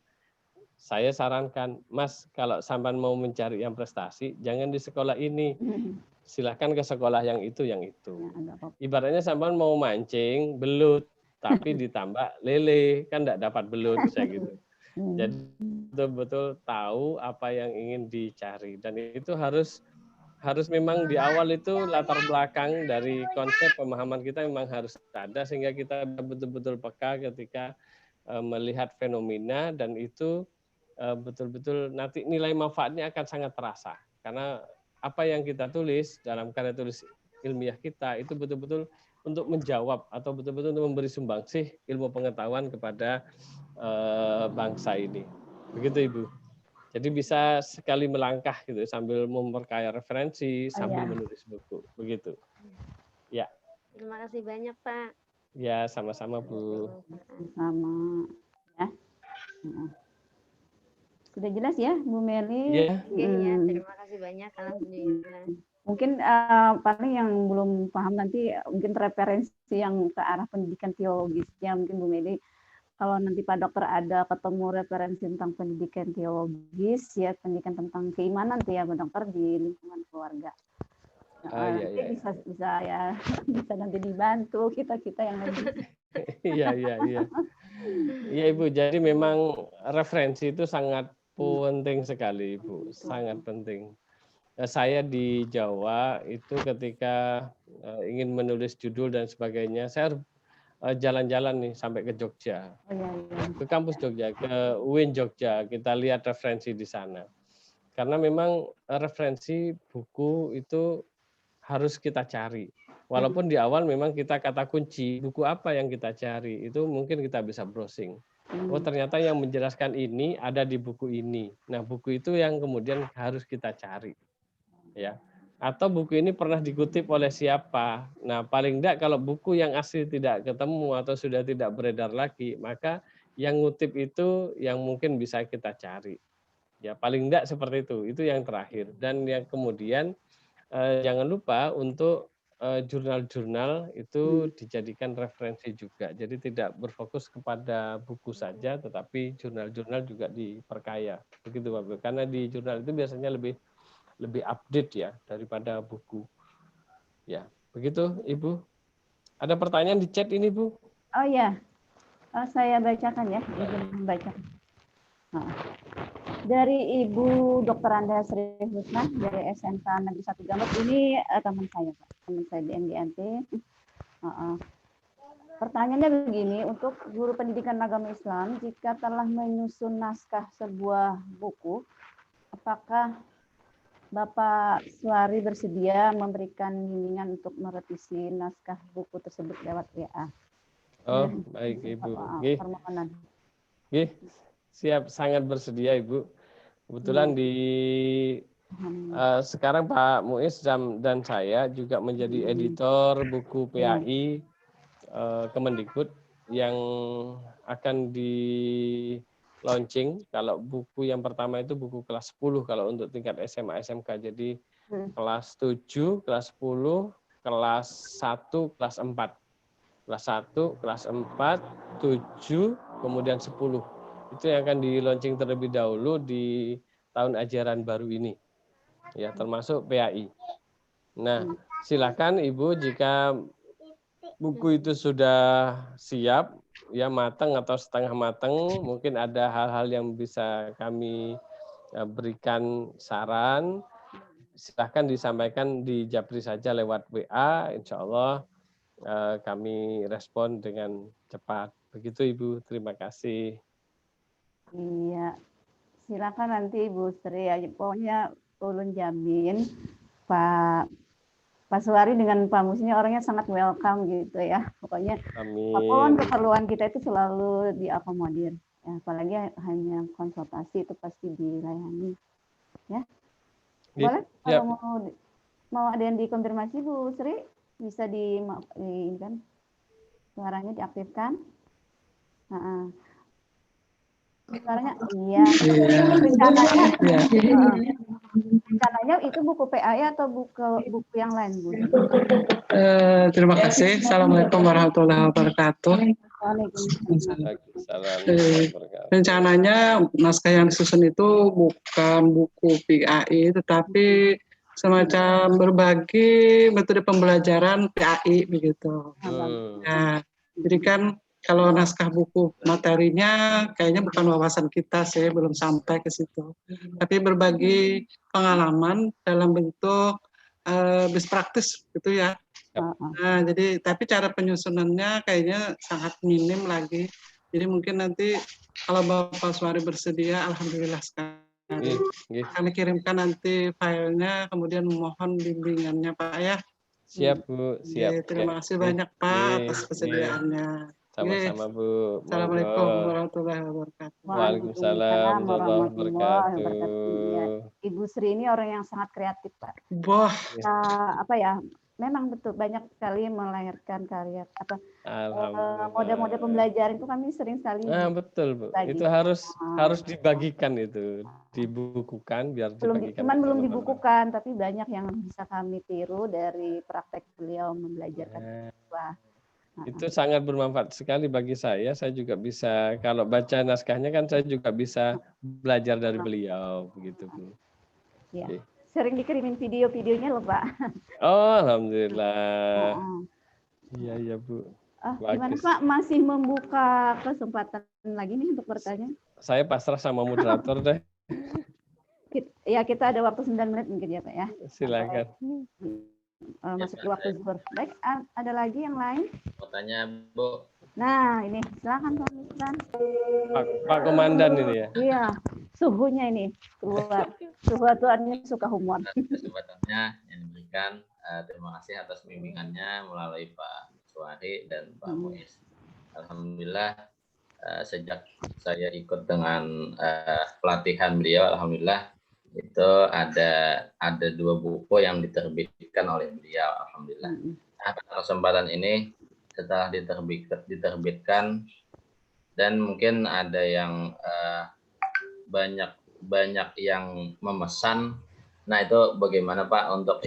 Saya sarankan, Mas, kalau sampean mau mencari yang prestasi, jangan di sekolah ini. Silahkan ke sekolah yang itu, yang itu. Ibaratnya sampean mau mancing, belut, tapi ditambah lele, kan enggak dapat belut, saya gitu. Jadi betul-betul tahu apa yang ingin dicari. Dan itu harus memang di awal itu latar belakang dari konsep pemahaman kita memang harus ada sehingga kita betul-betul peka ketika melihat fenomena dan itu betul-betul nanti nilai manfaatnya akan sangat terasa. Karena apa yang kita tulis dalam karya tulis ilmiah kita itu betul-betul untuk menjawab atau betul-betul untuk memberi sumbangsih ilmu pengetahuan kepada bangsa ini. Begitu Ibu. Jadi bisa sekali melangkah gitu sambil memperkaya referensi, sambil menulis buku. Begitu. Ya. Terima kasih banyak, Pak. Ya, sama-sama Bu. Sama. Ya. Sudah jelas ya, Bu Meli? Iya. Iya, terima kasih banyak. Alhamdulillah. Mungkin paling yang belum paham nanti mungkin referensi yang ke arah pendidikan teologisnya mungkin Bu Meli, kalau nanti Pak Dokter ada ketemu referensi tentang pendidikan teologis ya, pendidikan tentang keimanan tuh ya Pak Dokter di lingkungan keluarga. Iya. Bisa ya, bisa nanti dibantu kita yang lebih. Iya. Iya Ibu, jadi memang referensi itu sangat penting sekali Ibu, sangat penting. saya di Jawa itu ketika ingin menulis judul dan sebagainya, saya harus jalan-jalan nih sampai ke Jogja, ke kampus Jogja, ke UIN Jogja, kita lihat referensi di sana. Karena memang referensi buku itu harus kita cari. Walaupun di awal memang kita kata kunci, buku apa yang kita cari, itu mungkin kita bisa browsing. Oh ternyata yang menjelaskan ini ada di buku ini. Nah buku itu yang kemudian harus kita cari. Ya, atau buku ini pernah dikutip oleh siapa. Nah, paling tidak kalau buku yang asli tidak ketemu atau sudah tidak beredar lagi, maka yang ngutip itu yang mungkin bisa kita cari. Ya, paling tidak seperti itu. Itu yang terakhir. Dan yang kemudian jangan lupa untuk jurnal-jurnal itu dijadikan referensi juga. Jadi tidak berfokus kepada buku saja, tetapi jurnal-jurnal juga diperkaya. Begitu, Bapak. Karena di jurnal itu biasanya lebih update ya daripada buku. Ya, begitu Ibu. Ada pertanyaan di chat ini, Bu? Oh ya, saya bacakan ya, izin membaca. Dari Ibu Dr. Anda Sri Husna dari SMK Negeri 1 Gambut, ini teman saya, Pak. Teman saya di MGNT. Pertanyaannya begini, untuk guru pendidikan agama Islam, jika telah menyusun naskah sebuah buku, apakah Bapak Suari bersedia memberikan bimbingan untuk merevisi naskah buku tersebut lewat WA? Oh, baik Ibu. Permohonan. Siap, sangat bersedia Ibu. Kebetulan sekarang Pak Muiz dan saya juga menjadi editor buku PAI Kemendikbud yang akan di launching. Kalau buku yang pertama itu buku kelas 10 kalau untuk tingkat SMA SMK. Jadi kelas 7, kelas 10, kelas 1, kelas 4. Kelas 1, kelas 4, 7, kemudian 10. Itu yang akan di launching terlebih dahulu di tahun ajaran baru ini. Ya, termasuk PAI. Nah, silakan Ibu jika buku itu sudah siap, ya matang atau setengah matang, mungkin ada hal-hal yang bisa kami berikan saran, silahkan disampaikan di Japri saja lewat WA, insya Allah kami respon dengan cepat. Begitu Ibu, terima kasih. Iya, silakan nanti Ibu Sri ya. Pokoknya ulun jamin Pak Suari dengan Pak Mus ini orangnya sangat welcome gitu ya. Pokoknya apapun keperluan kita itu selalu diakomodir. Ya, apalagi hanya konsultasi itu pasti dilayani. Ya. Boleh kalau mau ada yang dikonfirmasi Bu Sri bisa ini kan suaranya diaktifkan. Suaranya iya. Rencananya itu buku PAI atau buku yang lain, Bu? Terima kasih. Assalamualaikum warahmatullahi wabarakatuh. Rencananya naskah yang disusun itu bukan buku PAI, tetapi semacam berbagi metode pembelajaran PAI begitu. Nah, jadi kan kalau naskah buku materinya kayaknya bukan wawasan kita sih, belum sampai ke situ. Tapi berbagi pengalaman dalam bentuk best practice gitu ya. Nah, jadi tapi cara penyusunannya kayaknya sangat minim lagi. Jadi mungkin nanti kalau Bapak Suari bersedia, alhamdulillah sekali. Kami kirimkan nanti filenya, kemudian memohon bimbingannya Pak ya. Siap Bu, siap. Terima kasih banyak Pak atas kesediaannya. Sama-sama Bu. Assalamualaikum warahmatullahi wabarakatuh. Waalaikumsalam warahmatullahi wabarakatuh. Ibu Sri ini orang yang sangat kreatif Pak. Wah. Apa ya? Memang betul banyak sekali melahirkan karya mode-mode pembelajaran itu kami sering sekali. Betul Bu. Itu harus dibagikan itu, dibukukan biar dibagikan. Belum dibukukan, tapi banyak yang bisa kami tiru dari praktek beliau membelajarkan siswa. Itu sangat bermanfaat sekali bagi saya. Saya juga bisa, kalau baca naskahnya kan saya juga bisa belajar dari beliau, begitu Bu. Ya. Sering dikirimin video-videonya loh Pak. Oh, alhamdulillah. Iya Bu. Gimana Pak, masih membuka kesempatan lagi nih untuk bertanya? Saya pasrah sama moderator deh. Ya, kita ada waktu 9 menit mungkin ya Pak ya. Silakan. Masuk ke waktu zuhur. Baik, ada lagi yang lain? Mau tanya, Bu. Nah, ini silakan Pak Misran. Pak Komandan ini ya. Iya, suhunya ini keluar. Suhu atuannya suka humor. Kesempatannya yang diberikan. Terima kasih atas bimbingannya melalui Pak Suwari dan Pak Muiz. Alhamdulillah, sejak saya ikut dengan pelatihan beliau, alhamdulillah itu ada 2 buku yang diterbitkan oleh beliau, alhamdulillah. Nah, pada kesempatan ini setelah diterbitkan dan mungkin ada yang banyak yang memesan. Nah, itu bagaimana Pak untuk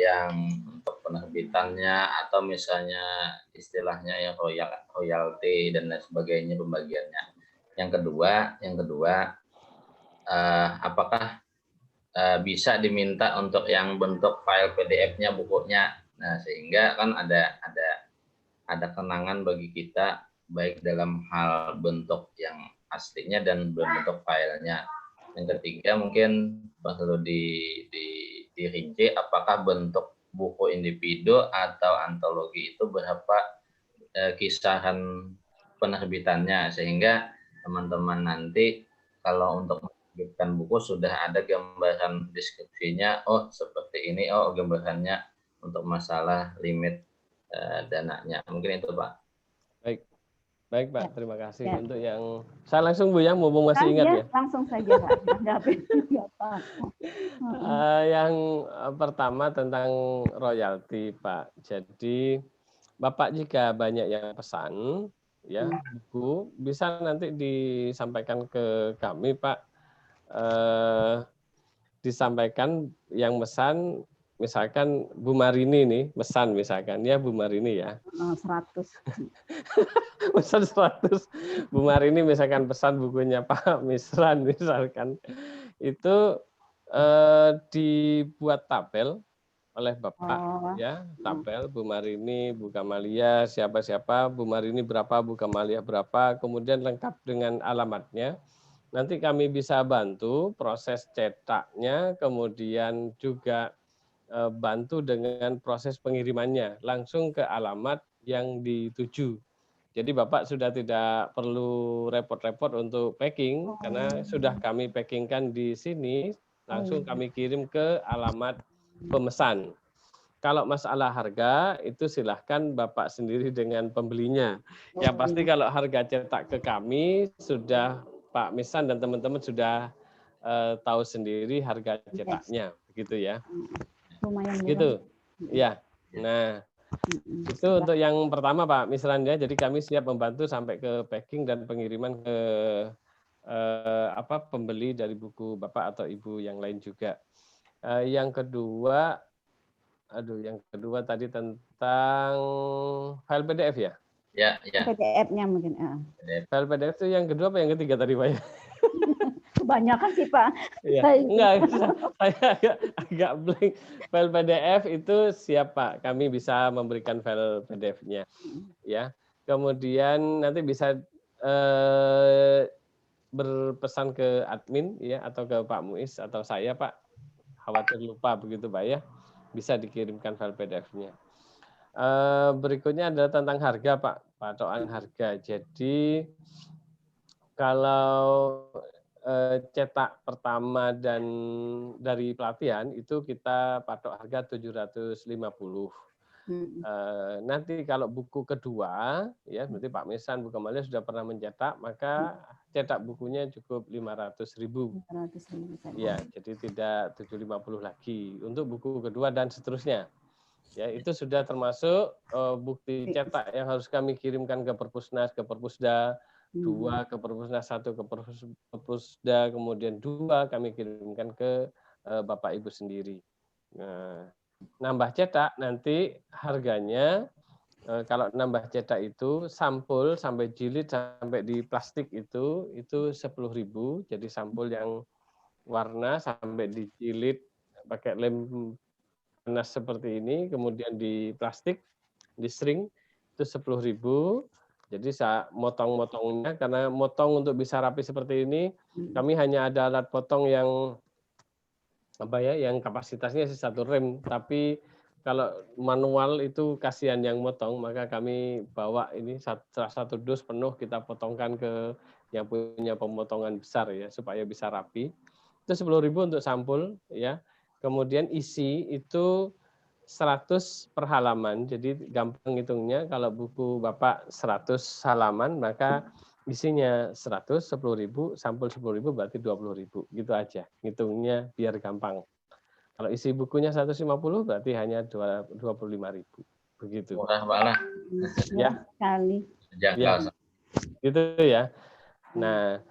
penerbitannya atau misalnya istilahnya yang royalti dan lain sebagainya pembagiannya. Yang kedua, apakah bisa diminta untuk yang bentuk file PDF-nya bukunya. Nah, sehingga kan ada kenangan bagi kita baik dalam hal bentuk yang aslinya dan bentuk filenya. Yang ketiga mungkin perlu dirinci apakah bentuk buku individu atau antologi itu berapa kisaran penerbitannya, sehingga teman-teman nanti kalau untuk menerbitkan buku sudah ada gambaran deskripsinya, oh seperti ini, oh gambarannya untuk masalah limit dananya. Mungkin itu Pak. Baik Pak, terima kasih untuk yang saya langsung Bu ya, mumpung masih ingat ya. Langsung saja Pak. Yang pertama tentang royalti Pak. Jadi Bapak jika banyak yang pesan ya buku, bisa nanti disampaikan ke kami Pak. Disampaikan yang pesan, misalkan Bu Marini nih, pesan misalkan ya Bu Marini ya. 100. Pesan 100. Bu Marini misalkan pesan bukunya Pak Misran misalkan. Itu dibuat tabel oleh Bapak ya, tabel Bu Marini, Bu Kamalia, siapa-siapa, Bu Marini berapa, Bu Kamalia berapa, kemudian lengkap dengan alamatnya. Nanti kami bisa bantu proses cetaknya, kemudian juga bantu dengan proses pengirimannya langsung ke alamat yang dituju. Jadi Bapak sudah tidak perlu repot-repot untuk packing karena sudah kami packingkan di sini, langsung kami kirim ke alamat pemesan. Kalau masalah harga itu silahkan Bapak sendiri dengan pembelinya. Ya pasti kalau harga cetak ke kami sudah Pak Misran dan teman-teman sudah tahu sendiri harga cetaknya, begitu ya. Lumayan gitu ya. Nah itu untuk yang pertama Pak Misran ya, jadi kami siap membantu sampai ke packing dan pengiriman ke pembeli dari buku Bapak atau Ibu yang lain juga. Yang kedua tadi tentang file PDF ya. Ya. PDF-nya mungkin. File PDF itu yang kedua apa yang ketiga tadi Pak ya? Kebanyakan sih Pak. Ya, enggak, saya agak blank. File PDF itu siap Pak, kami bisa memberikan file PDF-nya. Ya, kemudian nanti bisa berpesan ke admin ya atau ke Pak Muiz atau saya Pak. Khawatir lupa begitu Pak ya, bisa dikirimkan file PDF-nya. Berikutnya adalah tentang harga Pak, patokan harga. Jadi kalau cetak pertama dan dari pelatihan itu kita patok harga 750. Nanti kalau buku kedua ya berarti Pak Misran, Bu Kamalia sudah pernah mencetak, maka cetak bukunya cukup 500.000. Ya, jadi tidak 750 lagi untuk buku kedua dan seterusnya. Ya, itu sudah termasuk bukti cetak yang harus kami kirimkan ke Perpusnas, ke Perpusda, 2 ke Perpusnas, 1 ke Perpusda, kemudian 2 kami kirimkan ke Bapak Ibu sendiri. Nah, nambah cetak nanti harganya kalau nambah cetak itu sampul sampai jilid sampai di plastik itu 10.000. Jadi sampul yang warna sampai dijilid pakai lem panas seperti ini, kemudian di plastik, di string itu 10.000. Jadi saya motong-motongnya, karena motong untuk bisa rapi seperti ini, kami hanya ada alat potong yang yang kapasitasnya sih 1 rem, tapi kalau manual itu kasihan yang motong, maka kami bawa ini salah satu dus penuh kita potongkan ke yang punya pemotongan besar ya supaya bisa rapi. Itu 10.000 untuk sampul ya. Kemudian isi itu 100 per halaman. Jadi gampang hitungnya kalau buku Bapak 100 halaman maka isinya 100, 10.000, sampul 10.000 berarti 20.000. Gitu aja. Hitungnya biar gampang. Kalau isi bukunya 150 berarti hanya 25.000. Begitu. Murah malah. Ya. Sekali. Ya. Gitu ya. Nah,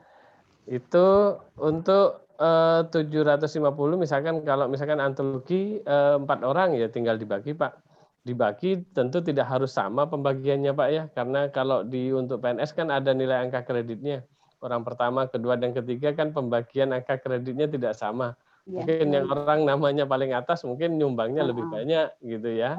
itu untuk 750 misalkan kalau misalkan antologi 4 orang ya tinggal dibagi Pak. Dibagi tentu tidak harus sama pembagiannya Pak ya. Karena kalau untuk PNS kan ada nilai angka kreditnya. Orang pertama, kedua, dan ketiga kan pembagian angka kreditnya tidak sama. Mungkin yang orang namanya paling atas mungkin nyumbangnya lebih banyak gitu ya.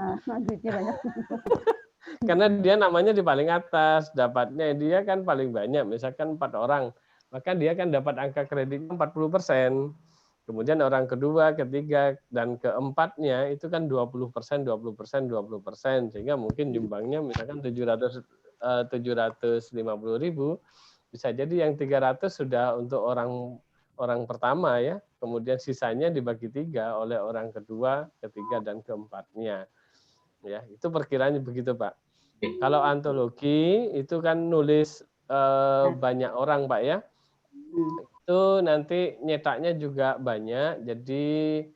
Karena dia namanya di paling atas, dapatnya dia kan paling banyak, misalkan 4 orang, maka dia kan dapat angka kreditnya 40%. Kemudian orang kedua, ketiga, dan keempatnya itu kan 20%, 20%, 20%, sehingga mungkin nyumbangnya misalkan 750.000, bisa jadi yang 300 sudah untuk orang pertama ya, kemudian sisanya dibagi 3 oleh orang kedua, ketiga, dan keempatnya. Ya, itu perkiraannya begitu Pak. Kalau antologi itu kan nulis banyak orang Pak ya. Itu nanti nyetaknya juga banyak. Jadi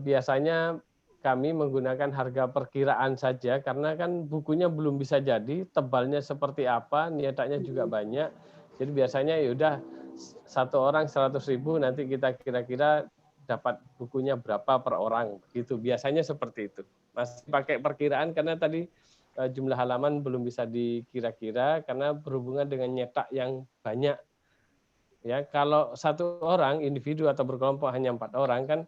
biasanya kami menggunakan harga perkiraan saja karena kan bukunya belum bisa jadi, tebalnya seperti apa, nyetaknya juga banyak. Jadi biasanya ya udah 1 orang 100.000, nanti kita kira-kira dapat bukunya berapa per orang gitu. Biasanya seperti itu. Masih pakai perkiraan karena tadi jumlah halaman belum bisa dikira-kira karena berhubungan dengan nyetak yang banyak. Ya, kalau 1 orang individu atau berkelompok hanya 4 orang kan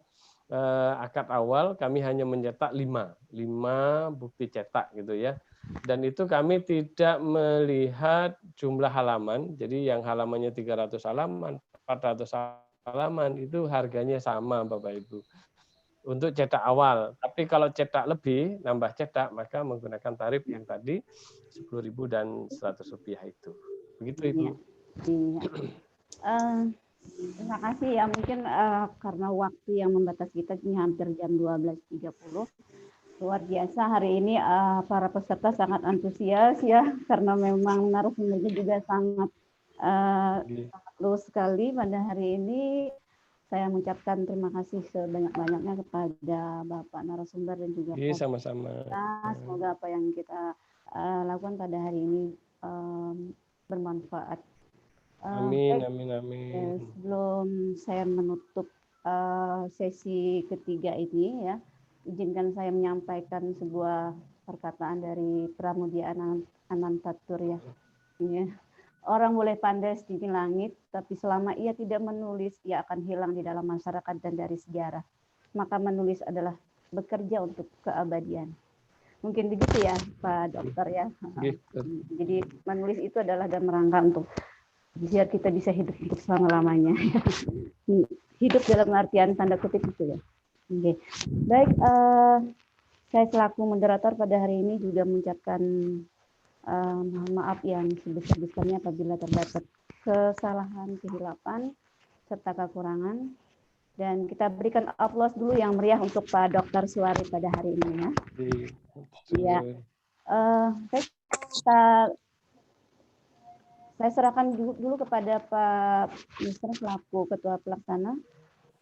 akad awal kami hanya mencetak 5 bukti cetak gitu ya. Dan itu kami tidak melihat jumlah halaman. Jadi yang halamannya 300 halaman, 400 halaman itu harganya sama Bapak Ibu. Untuk cetak awal. Tapi kalau cetak lebih, nambah cetak, maka menggunakan tarif yang tadi 10.000 dan Rp100 itu. Begitu Ibu. Terima kasih ya, mungkin karena waktu yang membatasi kita ini hampir jam 12.30. Luar biasa hari ini para peserta sangat antusias ya, karena memang narasumbernya juga sangat luas sekali pada hari ini. Saya mengucapkan terima kasih sebanyak-banyaknya kepada Bapak narasumber dan juga sama-sama. Semoga apa yang kita lakukan pada hari ini bermanfaat. Amin, amin, amin. Sebelum saya menutup sesi ketiga ini ya, izinkan saya menyampaikan sebuah perkataan dari Pramudia Anantatur ya. Orang boleh pandai setinggi langit, tapi selama ia tidak menulis, ia akan hilang di dalam masyarakat dan dari sejarah. Maka menulis adalah bekerja untuk keabadian. Mungkin begitu ya, Pak Dokter ya. Jadi menulis itu adalah dalam rangka untuk biar kita bisa hidup untuk selama-lamanya. Hidup dalam artian tanda kutip itu ya. Oke. Baik, saya selaku moderator pada hari ini juga mengucapkan mohon maaf yang sebesar-besarnya apabila terdapat kesalahan, kehilapan, serta kekurangan. Dan kita berikan aplaus dulu yang meriah untuk Pak Dr. Suwari pada hari ini ya. Ya. Saya serahkan dulu kepada Pak Mister selaku Ketua Pelaksana.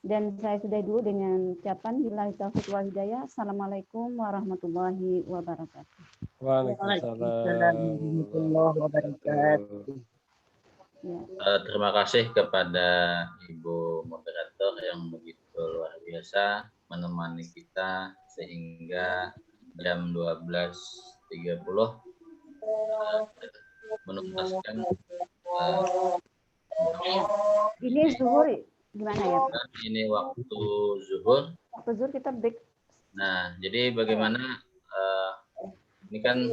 Dan saya sudah dulu dengan ucapan billahi taufiq wal hidayah. Assalamualaikum warahmatullahi wabarakatuh. Waalaikumsalam warahmatullahi wabarakatuh. Terima kasih kepada Ibu Moderator yang begitu luar biasa menemani kita sehingga jam 12.30 menuntaskan ini zuhur gimana ya Pak? Ini waktu zuhur. Waktu zuhur kita break. Nah, jadi bagaimana ini kan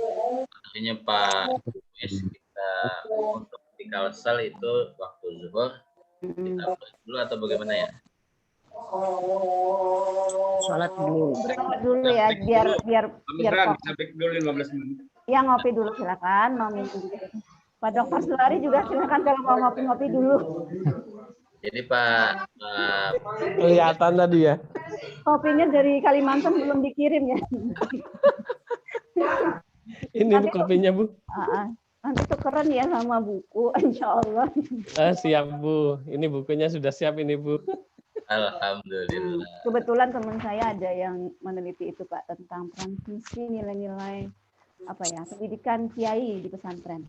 artinya Pak Wes kita untuk di Kalsel itu waktu zuhur kita break dulu atau bagaimana ya? Sholat dulu. Sholat dulu ya, biar Bisa break dulu 15 menit. Ya, ngopi dulu silakan, mau minum. Pak Dokter Sulari juga silakan kalau mau ngopi-ngopi dulu. Jadi Pak Kelihatan tadi ya. Kopinya dari Kalimantan belum dikirim ya. Ini Bu kopinya Bu. Nanti tukeran ya sama buku, insya Allah. Siap Bu. Ini bukunya sudah siap ini Bu. Alhamdulillah. Kebetulan teman saya ada yang meneliti itu Pak tentang transmisi nilai-nilai apa ya pendidikan kiai di pesantren.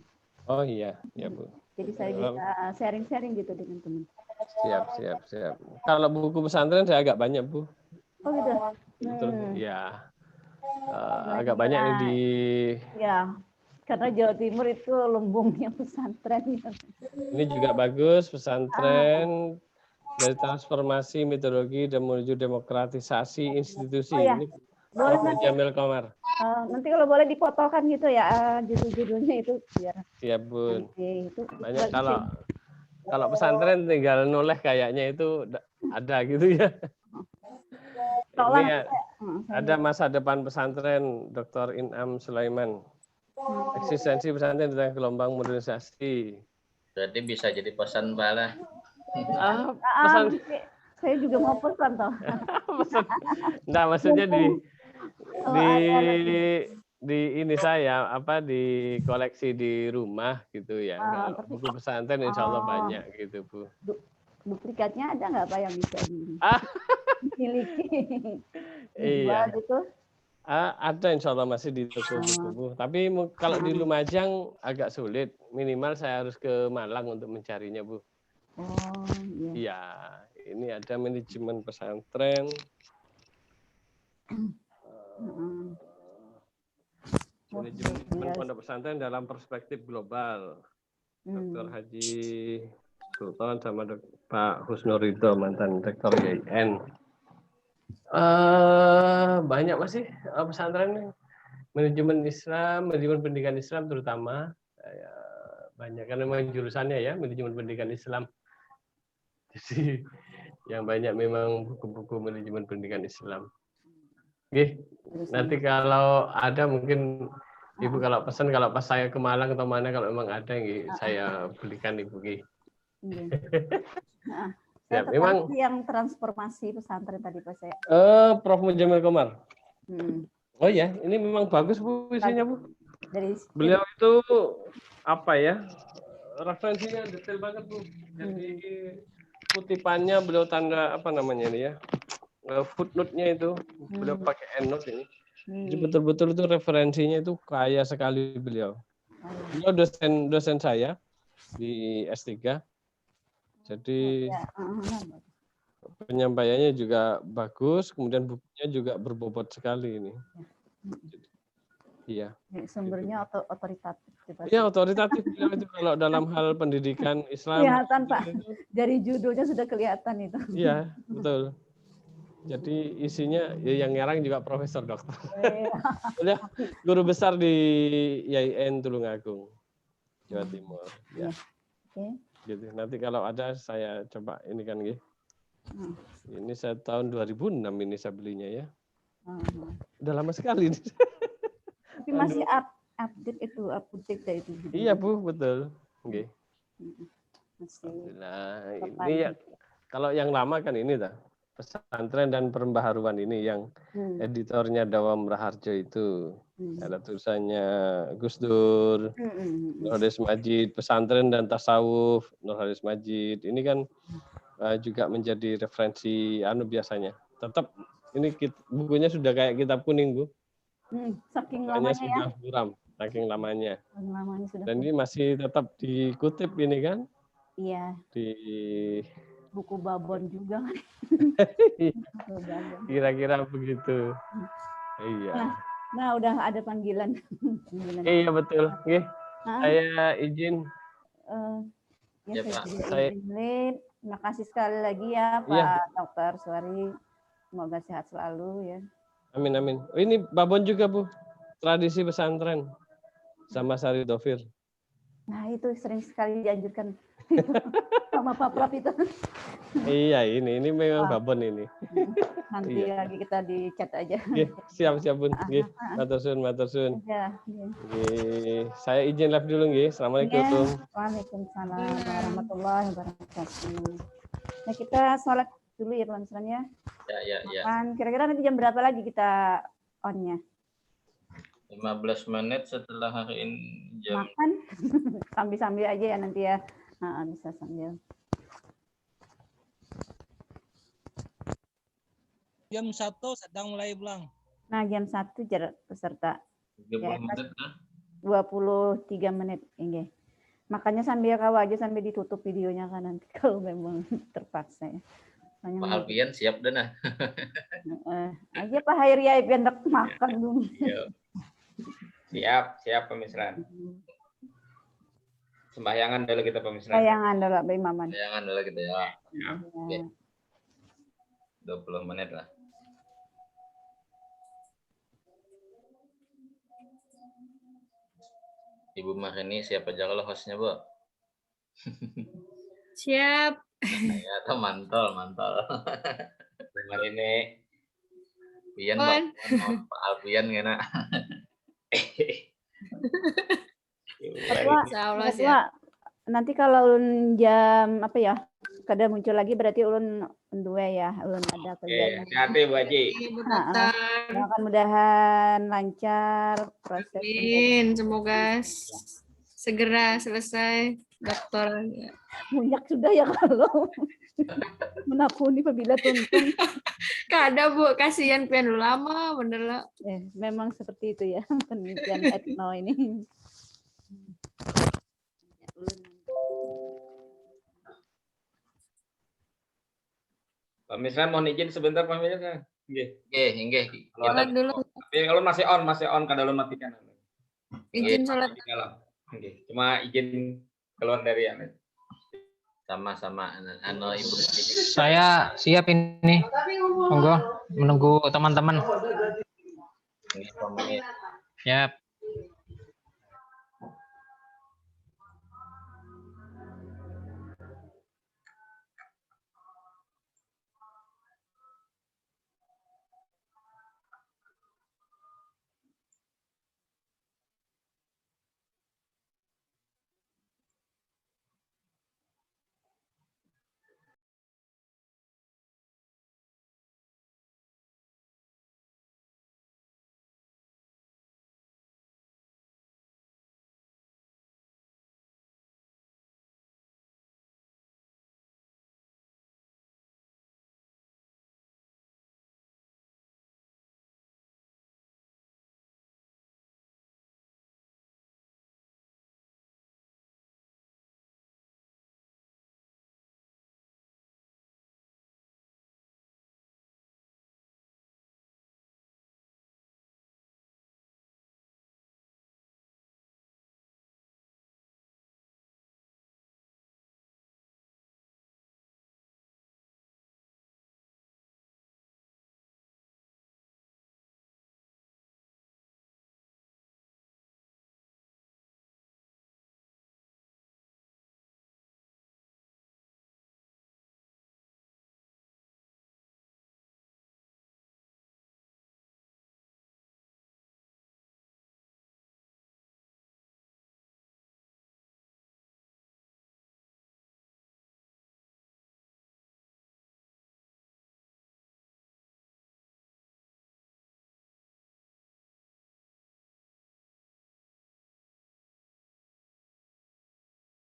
Oh iya, ya Bu. Jadi saya bisa sharing-sharing gitu dengan teman. Siap. Kalau buku pesantren saya agak banyak Bu. Oh gitu. Betul. Ya. Agak banyak di. Ya. Karena Jawa Timur itu lumbungnya pesantren. Ini juga bagus pesantren dari transformasi metodologi dan menuju demokratisasi institusi. Oh, ya. Ini boleh Prof. Jamil Komar. Nanti kalau boleh dipotolkan gitu ya judul-judulnya itu biar. Siap Bun. Itu banyak kalau pesantren tinggal noleh kayaknya itu ada gitu ya. Ini ya, ada masa depan pesantren Dr. Inam Sulaiman. Eksistensi pesantren di tengah gelombang modernisasi. Berarti bisa jadi pesan Pak lah. Pesan. Saya juga mau pesan toh. Nah, maksudnya di ini saya di koleksi di rumah gitu ya. Buku pesantren insya Allah banyak gitu Bu. Duplikatnya ada nggak Pak yang bisa dimiliki? Iya. Gitu? Ada insya Allah masih di toko buku. Tapi kalau di Lumajang agak sulit. Minimal saya harus ke Malang untuk mencarinya Bu. Oh iya. Iya. Ini ada manajemen pesantren. Manajemen pondok pesantren dalam perspektif global. Dr. Haji Sultan sama Pak Husnul Ridho, mantan rektor IAIN. Banyak masih pesantren manajemen Islam, manajemen pendidikan Islam terutama banyak karena memang jurusannya ya manajemen pendidikan Islam. Jadi yang banyak memang buku-buku manajemen pendidikan Islam. Oke, nanti kalau ada mungkin Ibu kalau pesan kalau pas saya ke Malang atau mana kalau memang ada saya belikan Ibu. Ya, memang yang transformasi pesantren tadi Pak saya. Prof. Jamil Komar. Oh ya, ini memang bagus Bu isinya Bu. Beliau itu apa ya? Referensinya detail banget Bu. Jadi kutipannya beliau tanda apa namanya ini ya? Footnote-nya itu beliau pakai endnote ini. Jadi betul-betul itu referensinya itu kaya sekali beliau. Beliau dosen saya di S3. Jadi penyampaiannya juga bagus, kemudian bukunya juga berbobot sekali ini. Iya. Sumbernya otoritatif. Iya, otoritatif beliau itu kalau dalam hal pendidikan Islam. Kelihatan Pak, dari judulnya sudah kelihatan itu. Iya, betul. Jadi isinya yang ngarang juga Profesor Dokter. Beliau guru besar di IAIN Tulungagung, Jawa Timur. Ya. Oke. Gitu. Nanti kalau ada saya coba ini kan gitu. Ini saya tahun 2006 ini saya belinya ya. Udah lama sekali. Tapi masih update itu, up-to-date itu. Iya Bu, betul. Oke. Nah, ini ya kalau yang lama kan ini dah. Pesantren dan Pembaharuan ini yang editornya Dawam Raharjo itu. Ada tulisannya Gus Dur, Nurhalis Majid, Pesantren dan Tasawuf, Nurhalis Majid. Ini kan juga menjadi referensi biasanya. Tetap ini bukunya sudah kayak kitab kuning Bu. Saking lamanya sudah ya. buram, saking lamanya. Sudah. Dan ini masih tetap dikutip ini kan? Iya. Di buku babon juga kan. Kira-kira begitu. Iya. Nah, udah ada panggilan. Iya betul. Oke. Saya izin. Ya, saya izin. Terima kasih sekali lagi ya Pak Dr. Suari. Semoga sehat selalu ya. Amin amin. Oh, ini babon juga Bu. Tradisi pesantren sama Sari Dovir. Nah itu sering sekali dianjurkan sama Pak Prap itu. Iya, ini memang babon ini. Nanti Iya. lagi kita di chat aja. Nggih, siap Bun. Nggih, matur suwun, matur suwun. Ya, Nggih, saya izin live dulu nggih. Assalamualaikum. Waalaikumsalam warahmatullahi wabarakatuh. Nah, kita sholat dulu ya teman-teman ya. Ya. Kan kira-kira nanti jam berapa lagi kita on-nya? 15 menit setelah hari ini jam Makan sambil-sambil aja ya nanti ya. Bisa sambil. Jam 1 sedang mulai pulang. Nah, jam 1 jarak peserta. 30 Ya, menit kan? 23 menit. Enggak. Makanya sambil kau aja sambil ditutup videonya kan nanti kalau memang terpaksa ya. Pak Alfian siap dah nah. Aja Pak Hairi hendak makan dulu. Siap pemirsa. Sembahyangan dulu kita pemirsa. Sembahyangan dulu Pak Imaman. Sembahyangan dulu kita ya. Oke. 20 menit lah. Ibu Marini siapa aja kalau hostnya, Bu? Siap. Ya, tuh mantol. Bu Marini. Pian, Pak Alfian ngena. Ketua, nanti kalau ulun jam apa ya? Kada muncul lagi berarti ulun dua ya, ulun ada kerjaan. Hati Bu Haji. Mudah-mudahan lancar proses. Amin, semoga segera selesai doktornya. Munyak sudah ya kalau menakuni apabila tuntung. Kada Bu, kasihan pian lama bener lah. Memang seperti itu ya penelitian etno ini. Pemirsa mohon izin sebentar pemirsa. Nggih. Sholat dulu. Tapi kalau masih on kada ulun matikan. Izin sholat. Nggih, cuma izin keluar dari anu. Sama-sama Ibu. Saya siap ini. Monggo menunggu teman-teman. Ini 5 menit. Siap.